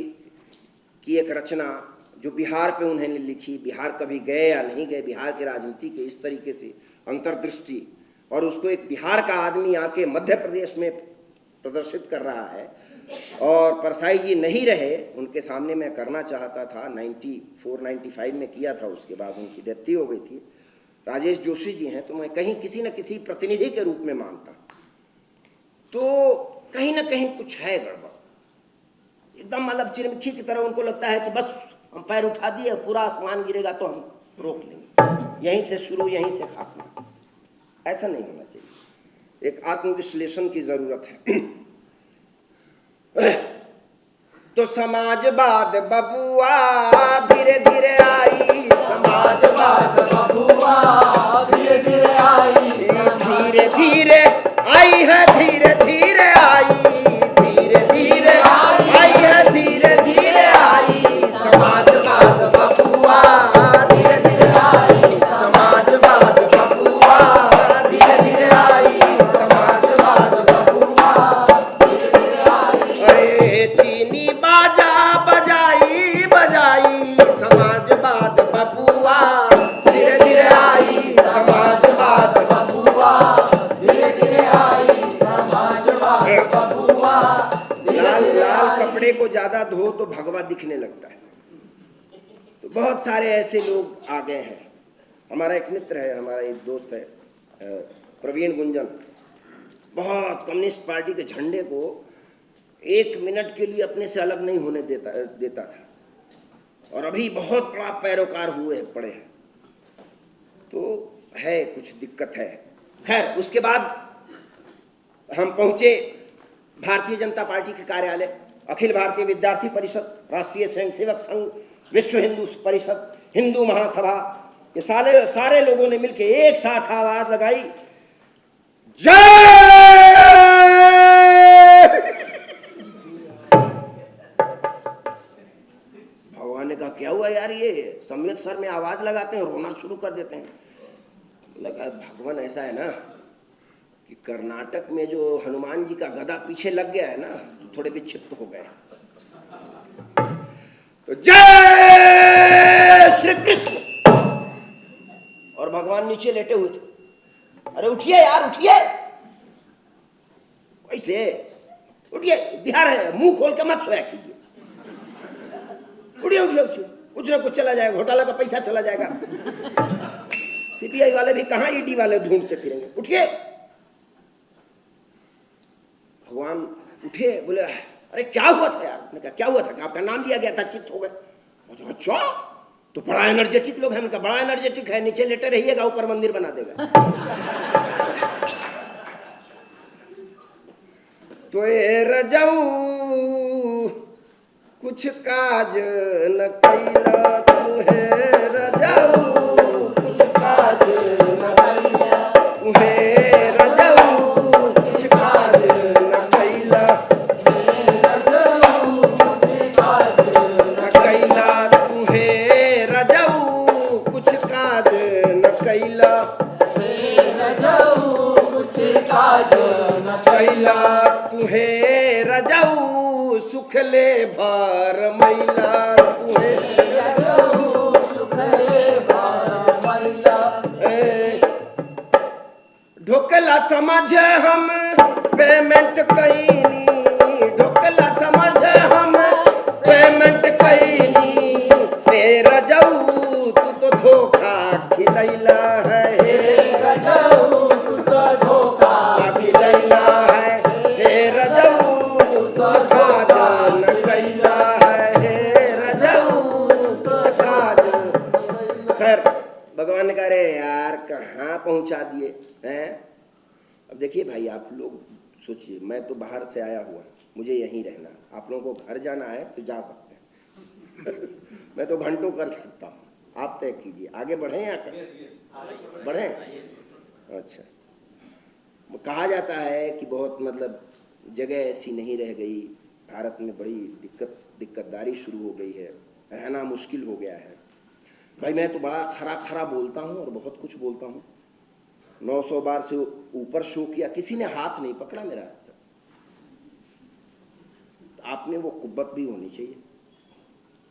A: की एक रचना जो बिहार पे उन्होंने लिखी, बिहार कभी गए या नहीं गए, बिहार की राजनीति के इस तरीके से अंतर्दृष्टि, और उसको एक बिहार का आदमी आके मध्य प्रदेश में प्रदर्शित कर रहा है। और परसाई जी नहीं रहे, उनके सामने मैं करना चाहता था, 94-95 में किया था, उसके बाद उनकी डेथ ही हो गई थी। राजेश जोशी जी हैं तो मैं कहीं किसी न किसी प्रतिनिधि के रूप में मानता, तो कहीं ना कहीं कुछ है गड़बड़, एकदम मतलब चिरमिखी की तरह उनको लगता है कि बस हम पैर उठा दिए पूरा आसमान गिरेगा तो हम रोक लेंगे, यहीं से शुरू यहीं से खात्मा। ऐसा नहीं होना चाहिए, एक आत्मविश्लेषण की जरूरत है। तो समाजवाद बबुआ धीरे धीरे आई, समाजवाद
B: बबुआ धीरे धीरे आई,
A: धीरे धीरे आई है, धीरे धीरे आई, धीरे धीरे आई है, धीरे धीरे आई। समाजवाद बबुआ धीरे धीरे आई, समाजवाद बबुआ धीरे धीरे आई, समाजवाद बबुआ धीरे धीरे आई। अरे चीनी बाजा बजाई बजाई, समाजवाद बबुआ धीरे धीरे आई, समाजवाद
B: बबुआ धीरे धीरे आई, समाजवाद बबुआ
A: लाल लाल कपड़े को ज्यादा धो तो भगवा दिखने लगता है। तो बहुत सारे ऐसे लोग आ गए हैं। हमारा एक मित्र है, हमारा एक दोस्त है प्रवीण गुंजन, बहुत कम्युनिस्ट पार्टी के झंडे को 1 मिनट के लिए अपने से अलग नहीं होने देता था, और अभी बहुत बड़ा पैरोकार हुए पड़े हैं। तो है कुछ दिक्कत है। खैर उसके बाद हम पहुंचे भारतीय जनता पार्टी के कार्यालय, अखिल भारतीय विद्यार्थी परिषद, राष्ट्रीय स्वयंसेवक संघ, विश्व हिंदू परिषद, हिंदू महासभा, ये सारे लोगों ने मिलकर एक साथ आवाज लगाई, जय। भगवान ने कहा क्या हुआ यार, ये संवेद सर में आवाज लगाते हैं रोना शुरू कर देते हैं। लगा भगवान ऐसा है ना कि कर्नाटक में जो हनुमान जी का गदा पीछे लग गया है ना, तो थोड़े विक्षिप्त हो गए। तो जय श्री कृष्ण, और भगवान नीचे लेटे हुए थे। अरे उठिए यार उठिए, वैसे उठिए, बिहार है, मुंह खोल के मत सोया कीजिए, उठिए उठिए उठिए, कुछ ना कुछ चला जाएगा, घोटाला का पैसा चला जाएगा। सीबीआई वाले भी कहां ईडी वाले ढूंढते फिरेंगे, उठिए। भगवान उठे, बोले अरे क्या हुआ था यार। मैंने कहा क्या हुआ था, आपका नाम लिया गया था, चित्त हो गए। अच्छा तो बड़ा एनर्जेटिक लोग हैं। मैंने कहा बड़ा एनर्जेटिक है, नीचे लेटे रहिएगा, ऊपर मंदिर बना देगा। तो ए रजऊ कुछ काज न कैला, तुहे रजऊ कुछ काज न कैला, तुहे रजऊ कुछ काज न कैला, न कैला, तुहे रजऊ कुछ काज न कैला, कैला, तुहे रजऊ सुख ले भर मैला, तुहे
B: सुख ले भर मैला।
A: ढोकला समझ हम पेमेंट कैनी, ढोकला समझ हम पेमेंट कैनी, पे रजऊ तू तो धोखा खिलैला है,
B: रजऊ तू तो धोखा
A: खिलैला है, हे रजऊ कुछ काज न कैला है, हे रजऊ कुछ काज। खैर भगवान ने कहा रे यार कहाँ पहुंचा दिए हैं। अब देखिए भाई आप लोग सोचिए, मैं तो बाहर से आया हुआ, मुझे यहीं रहना, आप लोगों को घर जाना है तो जा सकते हैं। मैं तो घंटों कर सकता हूँ, आप तय कीजिए आगे बढ़े या बढ़े। अच्छा कहा जाता है कि बहुत मतलब जगह ऐसी नहीं रह गई, भारत में बड़ी दिक्कतदारी शुरू हो गई है, रहना मुश्किल हो गया है। भाई मैं तो बड़ा खरा बोलता हूँ और बहुत कुछ बोलता हूँ, 900 बार से ऊपर शो किया, किसी ने हाथ नहीं पकड़ा मेरा आज तक। आप में वो कुब्बत भी होनी चाहिए,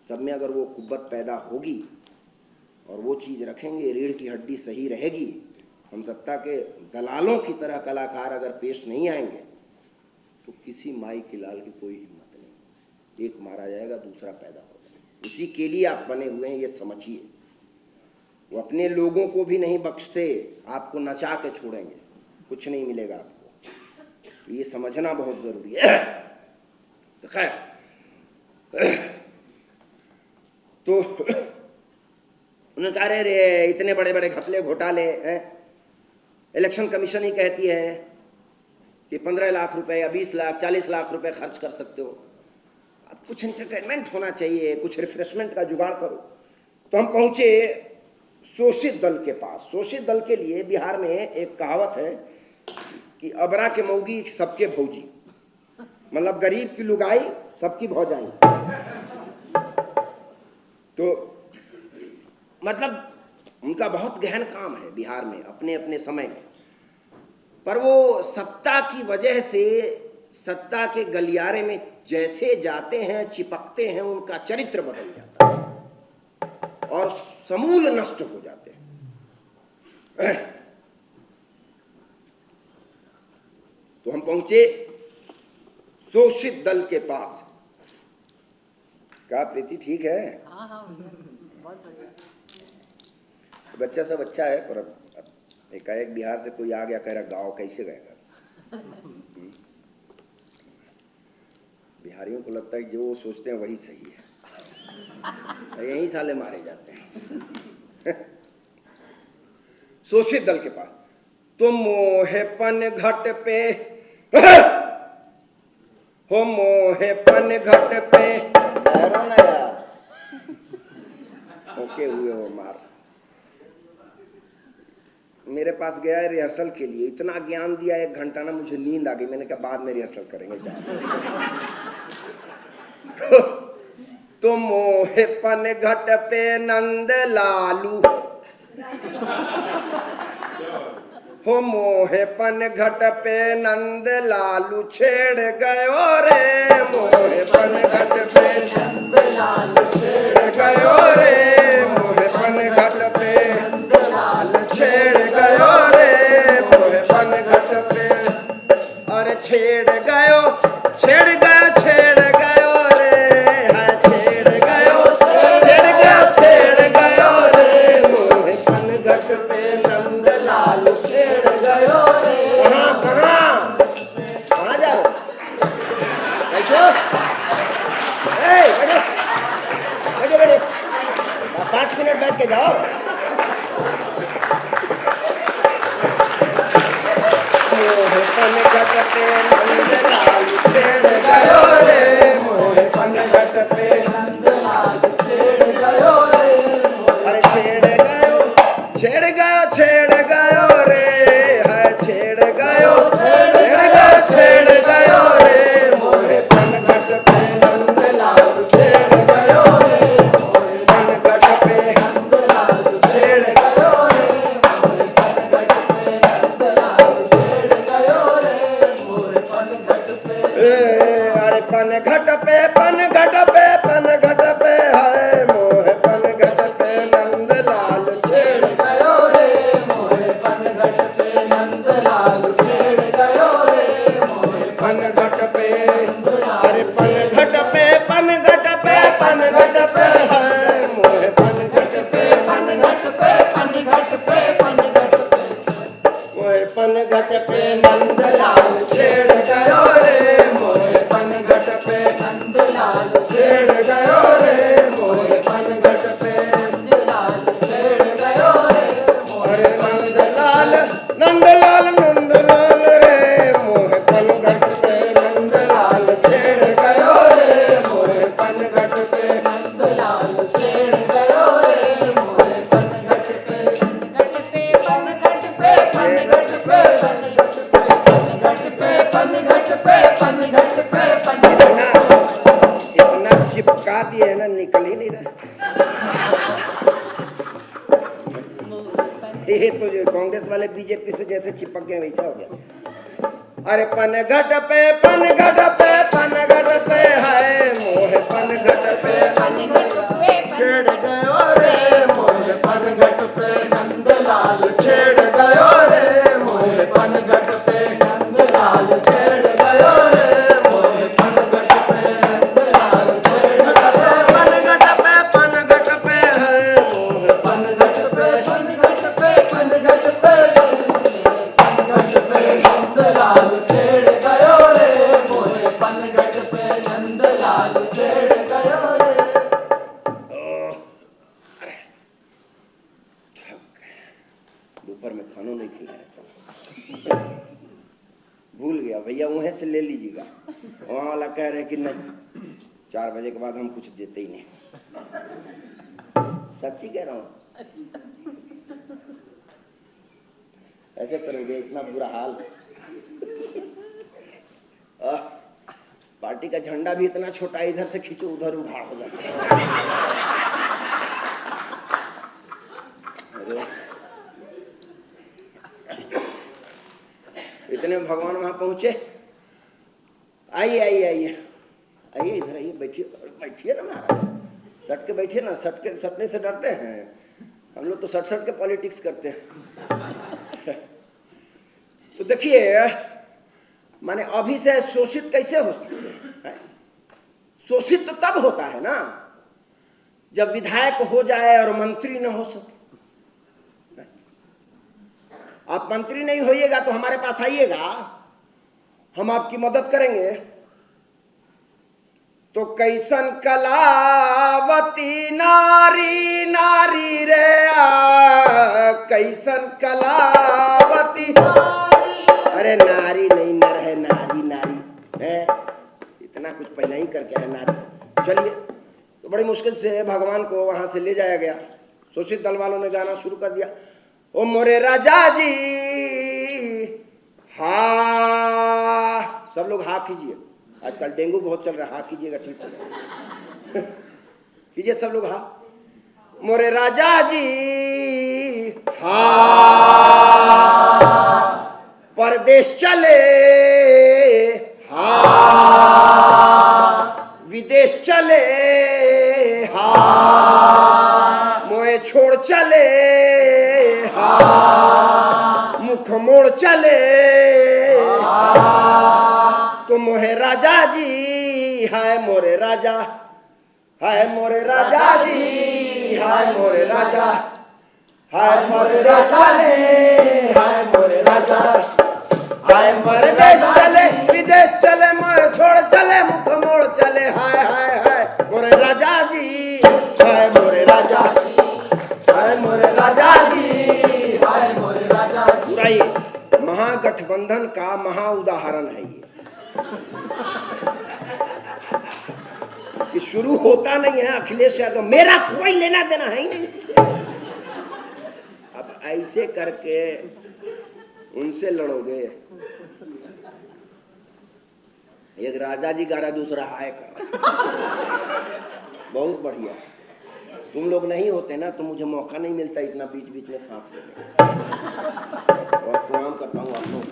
A: सब में अगर वो कुब्बत पैदा होगी और वो चीज़ रखेंगे, रीढ़ की हड्डी सही रहेगी, हम सत्ता के दलालों की तरह कलाकार अगर पेश नहीं आएंगे तो किसी माई के लाल की कोई हिम्मत नहीं, एक मारा जाएगा दूसरा पैदा होगा। इसी के लिए आप बने हुए हैं, ये समझिए। वो अपने लोगों को भी नहीं बख्शते, आपको नचा के छोड़ेंगे, कुछ नहीं मिलेगा आपको, तो ये समझना बहुत जरूरी है। तो खैर तो उन्होंने कहा रे इतने बड़े बड़े घपले घोटाले हैं, इलेक्शन कमीशन ही कहती है कि 15 लाख रुपए या 20 लाख 40 लाख रुपए खर्च कर सकते हो, अब कुछ एंटरटेनमेंट होना चाहिए, कुछ रिफ्रेशमेंट का जुगाड़ करो। तो हम पहुंचे शोषित दल के पास। शोषित दल के लिए बिहार में एक कहावत है कि अबरा के मौगी सबके भौजी, मतलब गरीब की लुगाई सबकी भौजाई। तो मतलब उनका बहुत गहन काम है बिहार में अपने अपने समय में, पर वो सत्ता की वजह से सत्ता के गलियारे में जैसे जाते हैं चिपकते हैं, उनका चरित्र बदल जाता है और समूल नष्ट हो जाते हैं। तो हम पहुंचे शोषित दल के पास। क्या प्रीति ठीक है?
B: हाँ हाँ बहुत बढ़िया।
A: बच्चा सब अच्छा है, पर अब एकाएक बिहार से कोई आ गया, कह रहा गाँव कैसे गएगा। बिहारियों को लगता है जो वो सोचते हैं वही सही है, यही साले मारे जाते हैं। शोषित दल के पास तो मोहेपन घट पे हो, मोहेपन घट पे ठहरो ना यार, ओके हुए हो मार। मेरे पास गया है रिहर्सल के लिए, इतना ज्ञान दिया 1 घंटा ना, मुझे नींद आ गई। मैंने कहा बाद में रिहर्सल करेंगे तो मोहेपन घट पे नंद लालू हो, मोहेपन घट पे नंद लालू छेड़ गयो रे, मोहेपन घट पे नंद लालू छेड़ गयो रे, मोहेपन घट पे नंद लालू छेड़ गयो रे, मोहेपन घट पे। अरे छेड़ गयो छेड़ गयो छेड़ गयो रे, है छेड़ गयो छेड़ गयो छेड़ गयो रे, मोहेपन घट पे नंद लालू छेड़ गयो रे। कहाँ कहाँ कहाँ जाओ? बैठो बैठो बैठो बैठो, 5 मिनट बैठ के जाओ। मोहेपन घट पे नंद लालू छेड़ गयो रे, मोहेपन घट पे नंद लालू छेड़ गयो रे। अरे छेड़ गयो छेड़ गयो छेड़ गयो रे, है छेड़ गयो छेड़ गयो छेड़ गयो रे, मोहेपन घट पे नंद लालू छेड़ गयो रे, मोहेपन घट पे नंद लालू छेड़ गयो रे, मोहेपन घट पे नंद लालू छेड़ गयो रे, मोहेपन घट पे। अरे पन घट पे पन घट पे पन घट पे है, मोहेपन घट पे नंद लालू छेड़ गयो रे, मोहेपन घट पे नंद लालू छेड़ गयो रे, मोहेपन घट पे। अरे पन घट पे पन घट पे पन घट पे है, मोहेपन घट पे पन घट पे पन घट पे पन घट पे, मोहेपन घट पे नंद लालू छेड़ गयो रे, मोहेपन घट पे नंद लालू छेड़ गयो रे, मोहेपन घट पे नंद लालू छेड़ गयो रे। अरे नंदलाल नंदलाल नंदलाल रे, मोहेपन घट पे नंद लालू छेड़ गयो रे, मोहेपन घट पे नंद लालू छेड़ गयो रे, मोहेपन घट पे
B: घट पे पन घट पे पन घट पे पन घट पे पन घट पे पन घट पे पन घट पे पन घट पे।
A: इतना चिपका दिए है ना, निकल ही नहीं रहा। ये तो जो कांग्रेस वाले बीजेपी से जैसे चिपक गए वैसा हो गया। अरे पन घट पे पन घट पे पन घट पे है, मोहेपन घट पे
B: पन घट पे
A: छेड़ गयो रे, मोहेपन घट पे नंद लालू छेड़ गयो रे, मोहेपन घट पे नंद लालू छेड़ गयो रे, मोहेपन घट पे नंद लालू छेड़ गयो। पन घट पे पन घट पे है, मोहेपन घट पे
B: पन घट पे पन घट पे
A: पन घट पे नंद लालू छेड़ गयो रे, मोहेपन घट पे नंद लालू छेड़ गयो रे। भूल गया भैया, वहीं से ले लीजिएगा। वहाँ वाला कह रहे कि नहीं, 4 बजे के बाद हम कुछ देते ही नहीं। सच्ची कह रहा हूँ। ऐसे करोगे, इतना बुरा हाल। पार्टी का झंडा भी इतना छोटा, इधर से खींचो उधर उघाड़ हो जाता है। इतने भगवान वहां पहुंचे। आइए आइए आइए आइए, इधर आइए, बैठिए बैठिए ना महाराज, सट के बैठिए ना। सटने से डरते हैं हम लोग, तो सट के पॉलिटिक्स करते हैं। तो देखिए, माने अभी से शोषित कैसे हो सकते हैं? शोषित तो तब होता है ना जब विधायक हो जाए और मंत्री न हो सके। आप मंत्री नहीं होइएगा तो हमारे पास आइएगा, हम आपकी मदद करेंगे। तो कैसन कलावती नारी नारी रे कैसन कलावती। अरे नारी नहीं, नर है, नारी नारी है, इतना कुछ पहले ही करके है नारी। चलिए, तो बड़ी मुश्किल से भगवान को वहां से ले जाया गया। शोषित दल वालों ने गाना शुरू कर दिया, ओ मोरे राजा जी हा। सब लोग हा कीजिए, आजकल डेंगू बहुत चल रहा है, हा कीजिएगा ठीक हो जाएगा। कीजिए सब लोग हा। मोरे राजा जी हा, परदेश चले हा, विदेश चले हा, मोए छोड़ चले हा, मुख मोड़ चले तो मोहे राजा जी हाय मोरे राजा, हाय मोरे राजा जी, हाय मोरे राजा, हाय मोरे राजा रे, हाय मोरे राजा, हाय परदेश चले विदेश चले, मोए छोड़ चले मुख मोड़ चले, हाय हाय हाय मोरे राजा जी, हाय मोरे राजा, हाय मोरे राजा जी, हाय मोरे राजा जी। पूरा ये महागठबंधन का महा उदाहरण है ये, कि शुरू होता नहीं है अखिलेश यादव, मेरा कोई लेना देना है ही नहीं उनसे। अब ऐसे करके उनसे लड़ोगे, एक राजा जी गा रहा, दूसरा हाय कर रहा। बहुत बढ़िया। तुम लोग नहीं होते ना तो मुझे मौका नहीं मिलता इतना बीच बीच में सांस लेने का। बहुत प्रणाम करता हूँ आप लोग।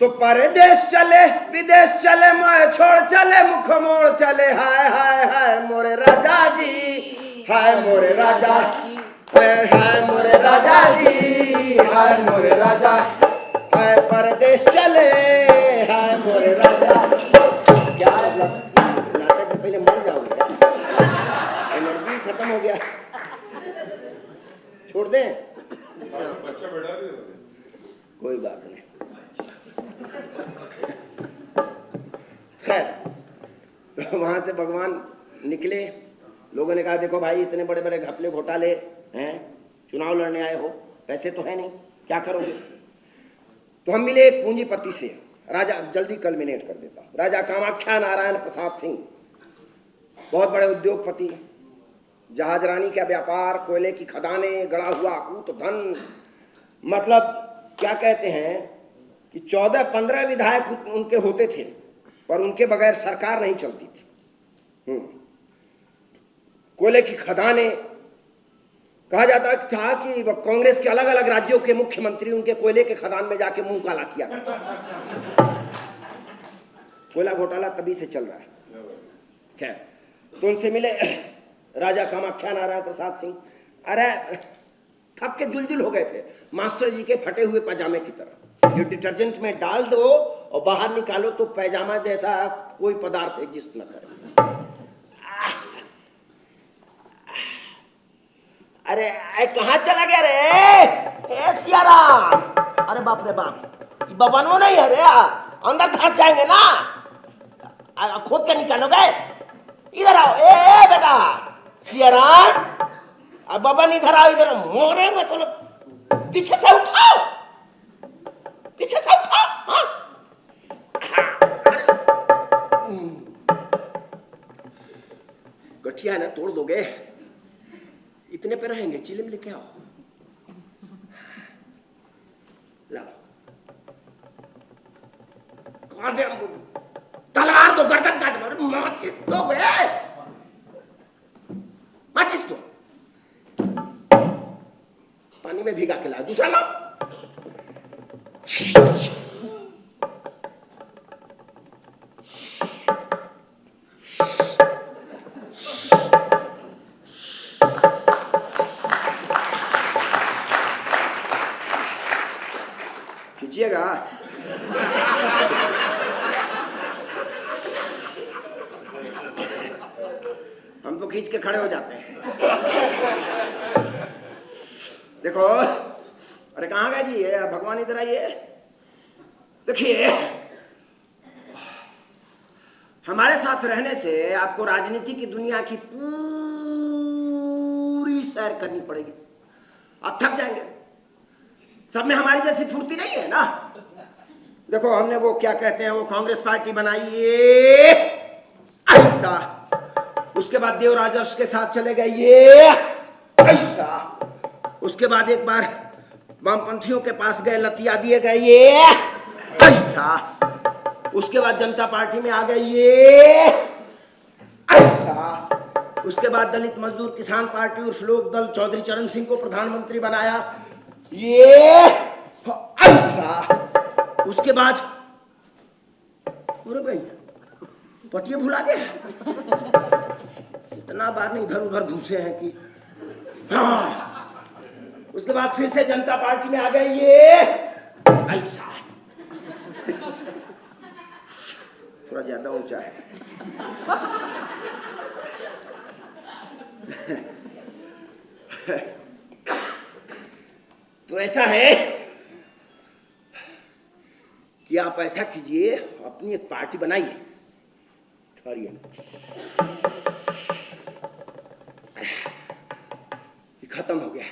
A: तो परदेश चले विदेश चले, मोए छोड़ चले मुख मोड़ चले, हाय हाय हाय मोरे राजा जी, हाय मोरे राजा, हाय हाय मोरे राजा जी, हाय मोरे राजा, हाय परदेश चले, हाय मोरे राजा। क्या मतलब, नाटक से पहले मर जाओगे क्या? एनर्जी खत्म हो गया, छोड़ दें? कोई बात नहीं। खैर, तो वहां से भगवान निकले। लोगों ने कहा देखो भाई, इतने बड़े बड़े घपले घोटाले हैं, चुनाव लड़ने आए हो, पैसे तो है नहीं, क्या करोगे? तो हम मिले एक पूंजीपति से, राजा, जल्दी कल्मिनेट कर देता हूं, राजा कामाख्या नारायण प्रसाद सिंह, बहुत बड़े उद्योगपति, जहाज रानी का व्यापार, कोयले की खदानें, गड़ा हुआ अकूत धन, मतलब क्या कहते हैं कि 14-15 विधायक उनके होते थे, पर उनके बगैर सरकार नहीं चलती थी। कोयले की खदानें, कहा जाता था कि कांग्रेस के अलग अलग राज्यों के मुख्यमंत्री उनके कोयले के खदान में जाके मुंह काला किया करते। कोयला घोटाला तभी से चल रहा है। खैर, तो उनसे मिले राजा कामाख्या नारायण प्रसाद सिंह। अरे थक के जुलजुल हो गए थे, मास्टर जी के फटे हुए पजामे की तरह, जो डिटर्जेंट में डाल दो और बाहर निकालो तो पैजामा जैसा कोई पदार्थ एग्जिस्ट न करे। अरे कहाँ चला गया रे? ए सियाराम, अरे बाप रे बाप, बबनो नहीं है रे, अंदर धंस जाएंगे ना, खोद के निकालोगे? इधर आओ, ए बेटा सियाराम, अब बाबा नहीं इधर आओ, इधर मोरेंगे। चलो पीछे से उठाओ, पीछे से उठाओ। हाँ गठिया ना तोड़ दोगे, इतने पे रहेंगे। चिलिम लेके आओ, लाओ। कहाँ दे हमको? तलवार दो, गर्दन काट मारो। माचिस दो गए, माचिस दो। पानी में भिगा के लाओ। दूसरा लाओ। खींचिएगा। हम तो खींच के खड़े हो जाते हैं। देखो, अरे कहाँ गए जी? ये भगवान इधर आइए। देखिए, हमारे साथ रहने से आपको राजनीति की दुनिया की पूरी सैर करनी पड़ेगी। आप थक जाएंगे। सब में हमारी जैसी फुर्ती नहीं है ना। देखो, हमने वो क्या कहते हैं, वो कांग्रेस पार्टी बनाई ये ऐसा, उसके बाद देव राजर्ष के साथ चले गए ये ऐसा, उसके बाद एक बार वामपंथियों के पास गए, लतिया दिए गए ये ऐसा, उसके बाद जनता पार्टी में आ गए ये ऐसा, उसके बाद दलित मजदूर किसान पार्टी उर्फ लोक दल चौधरी चरण सिंह को प्रधानमंत्री बनाया ये ऐसा, उसके बाद अरे भाई पटिया भुला गए। इतना बार में इधर उधर घुसे हैं कि हाँ। उसके बाद फिर से जनता पार्टी में आ गए ये ऐसा, थोड़ा ज्यादा ऊंचा है। तो ऐसा है कि आप ऐसा कीजिए, अपनी एक पार्टी बनाइए। खत्म हो गया।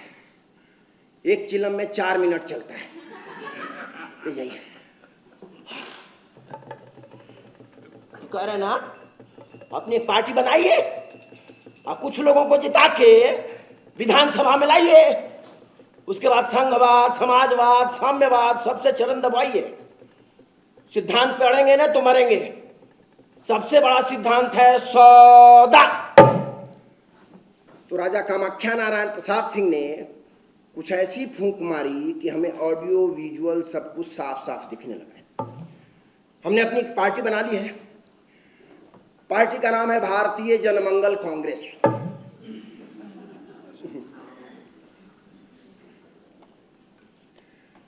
A: एक चिलम में 4 मिनट चलता है। ले जाइए। कह रहे ना, अपनी एक पार्टी बनाइए और कुछ लोगों को जिता के विधानसभा में लाइए। उसके बाद संघवाद, समाजवाद, साम्यवाद सबसे चरण दबाइए। सिद्धांत पढ़ेंगे ना तो मरेंगे। सबसे बड़ा सिद्धांत है सौदा। तो राजा कामाख्या नारायण प्रसाद सिंह ने कुछ ऐसी फूंक मारी कि हमें ऑडियो विजुअल सब कुछ साफ साफ दिखने लगा। हमने अपनी एक पार्टी बना ली है। पार्टी का नाम है भारतीय जनमंगल कांग्रेस।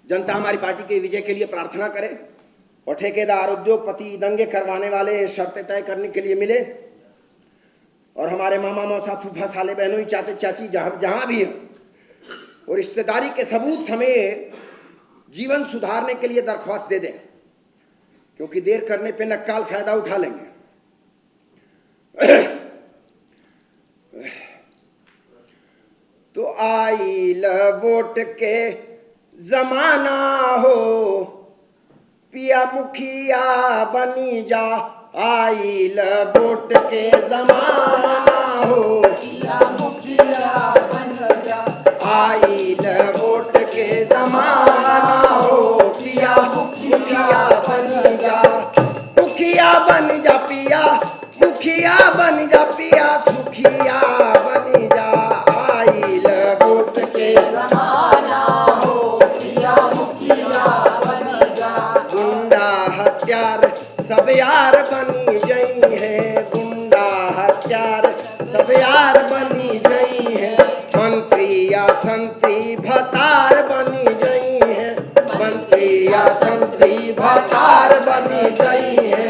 A: जनता हमारी पार्टी के विजय के लिए प्रार्थना करे और ठेकेदार, उद्योगपति, दंगे करवाने वाले शर्तें तय करने के लिए मिले और हमारे मामा, मौसा, फूफा, साले, बहनोई, चाचे, चाची जहां भी हो और रिश्तेदारी के सबूत समेत जीवन सुधारने के लिए दरख्वास्त दे दें, क्योंकि देर करने पे नक्काल फायदा उठा लेंगे। तो आइल वोट के जमाना हो, पिया मुखिया बनी जा। आइल वोट के जमाना हो,
B: पिया मुखिया बन जा।
A: आइल वोट के जमाना हो, पिया मुखिया बन जा। मुखिया बन जा पिया, मुखिया बन जा पिया, सुखिया बन जा। आइल वोट के
B: जमाना हो, पिया मुखिया बन जा।
A: गुंडा हत्यार सब यार बनी जई है, गुंडा हत्यार सब यार बनी जई है। मंत्री या संतरी भतार बनी जई है, मंत्री या संतरी भतार बनी जई है।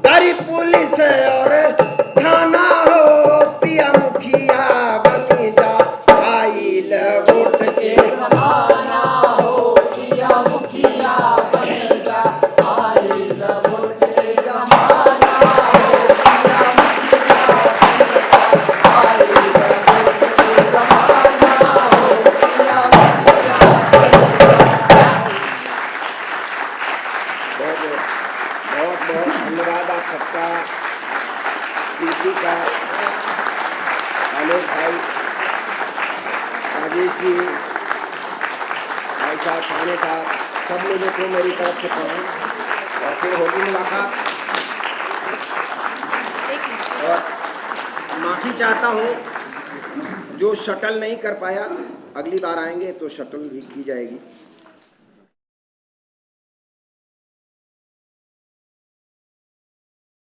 A: गरीब पुलिस और थाना हो, पिया मुखिया बनी जा। आइल वोट के
B: जमाना हो, पिया मुखिया बन जा। आइल वोट के जमाना हो, पिया मुखिया बन जा। आइल वोट के जमाना
A: सबका, प्रीति का, आलोक भाई, राजेश जी, भाई साहब, थाने साहब, सब लोगों को मेरी तरफ से प्रणाम। और फिर होगी मुलाकात। और माफ़ी चाहता हूँ जो शटल नहीं कर पाया, अगली बार आएंगे तो शटल भी की जाएगी।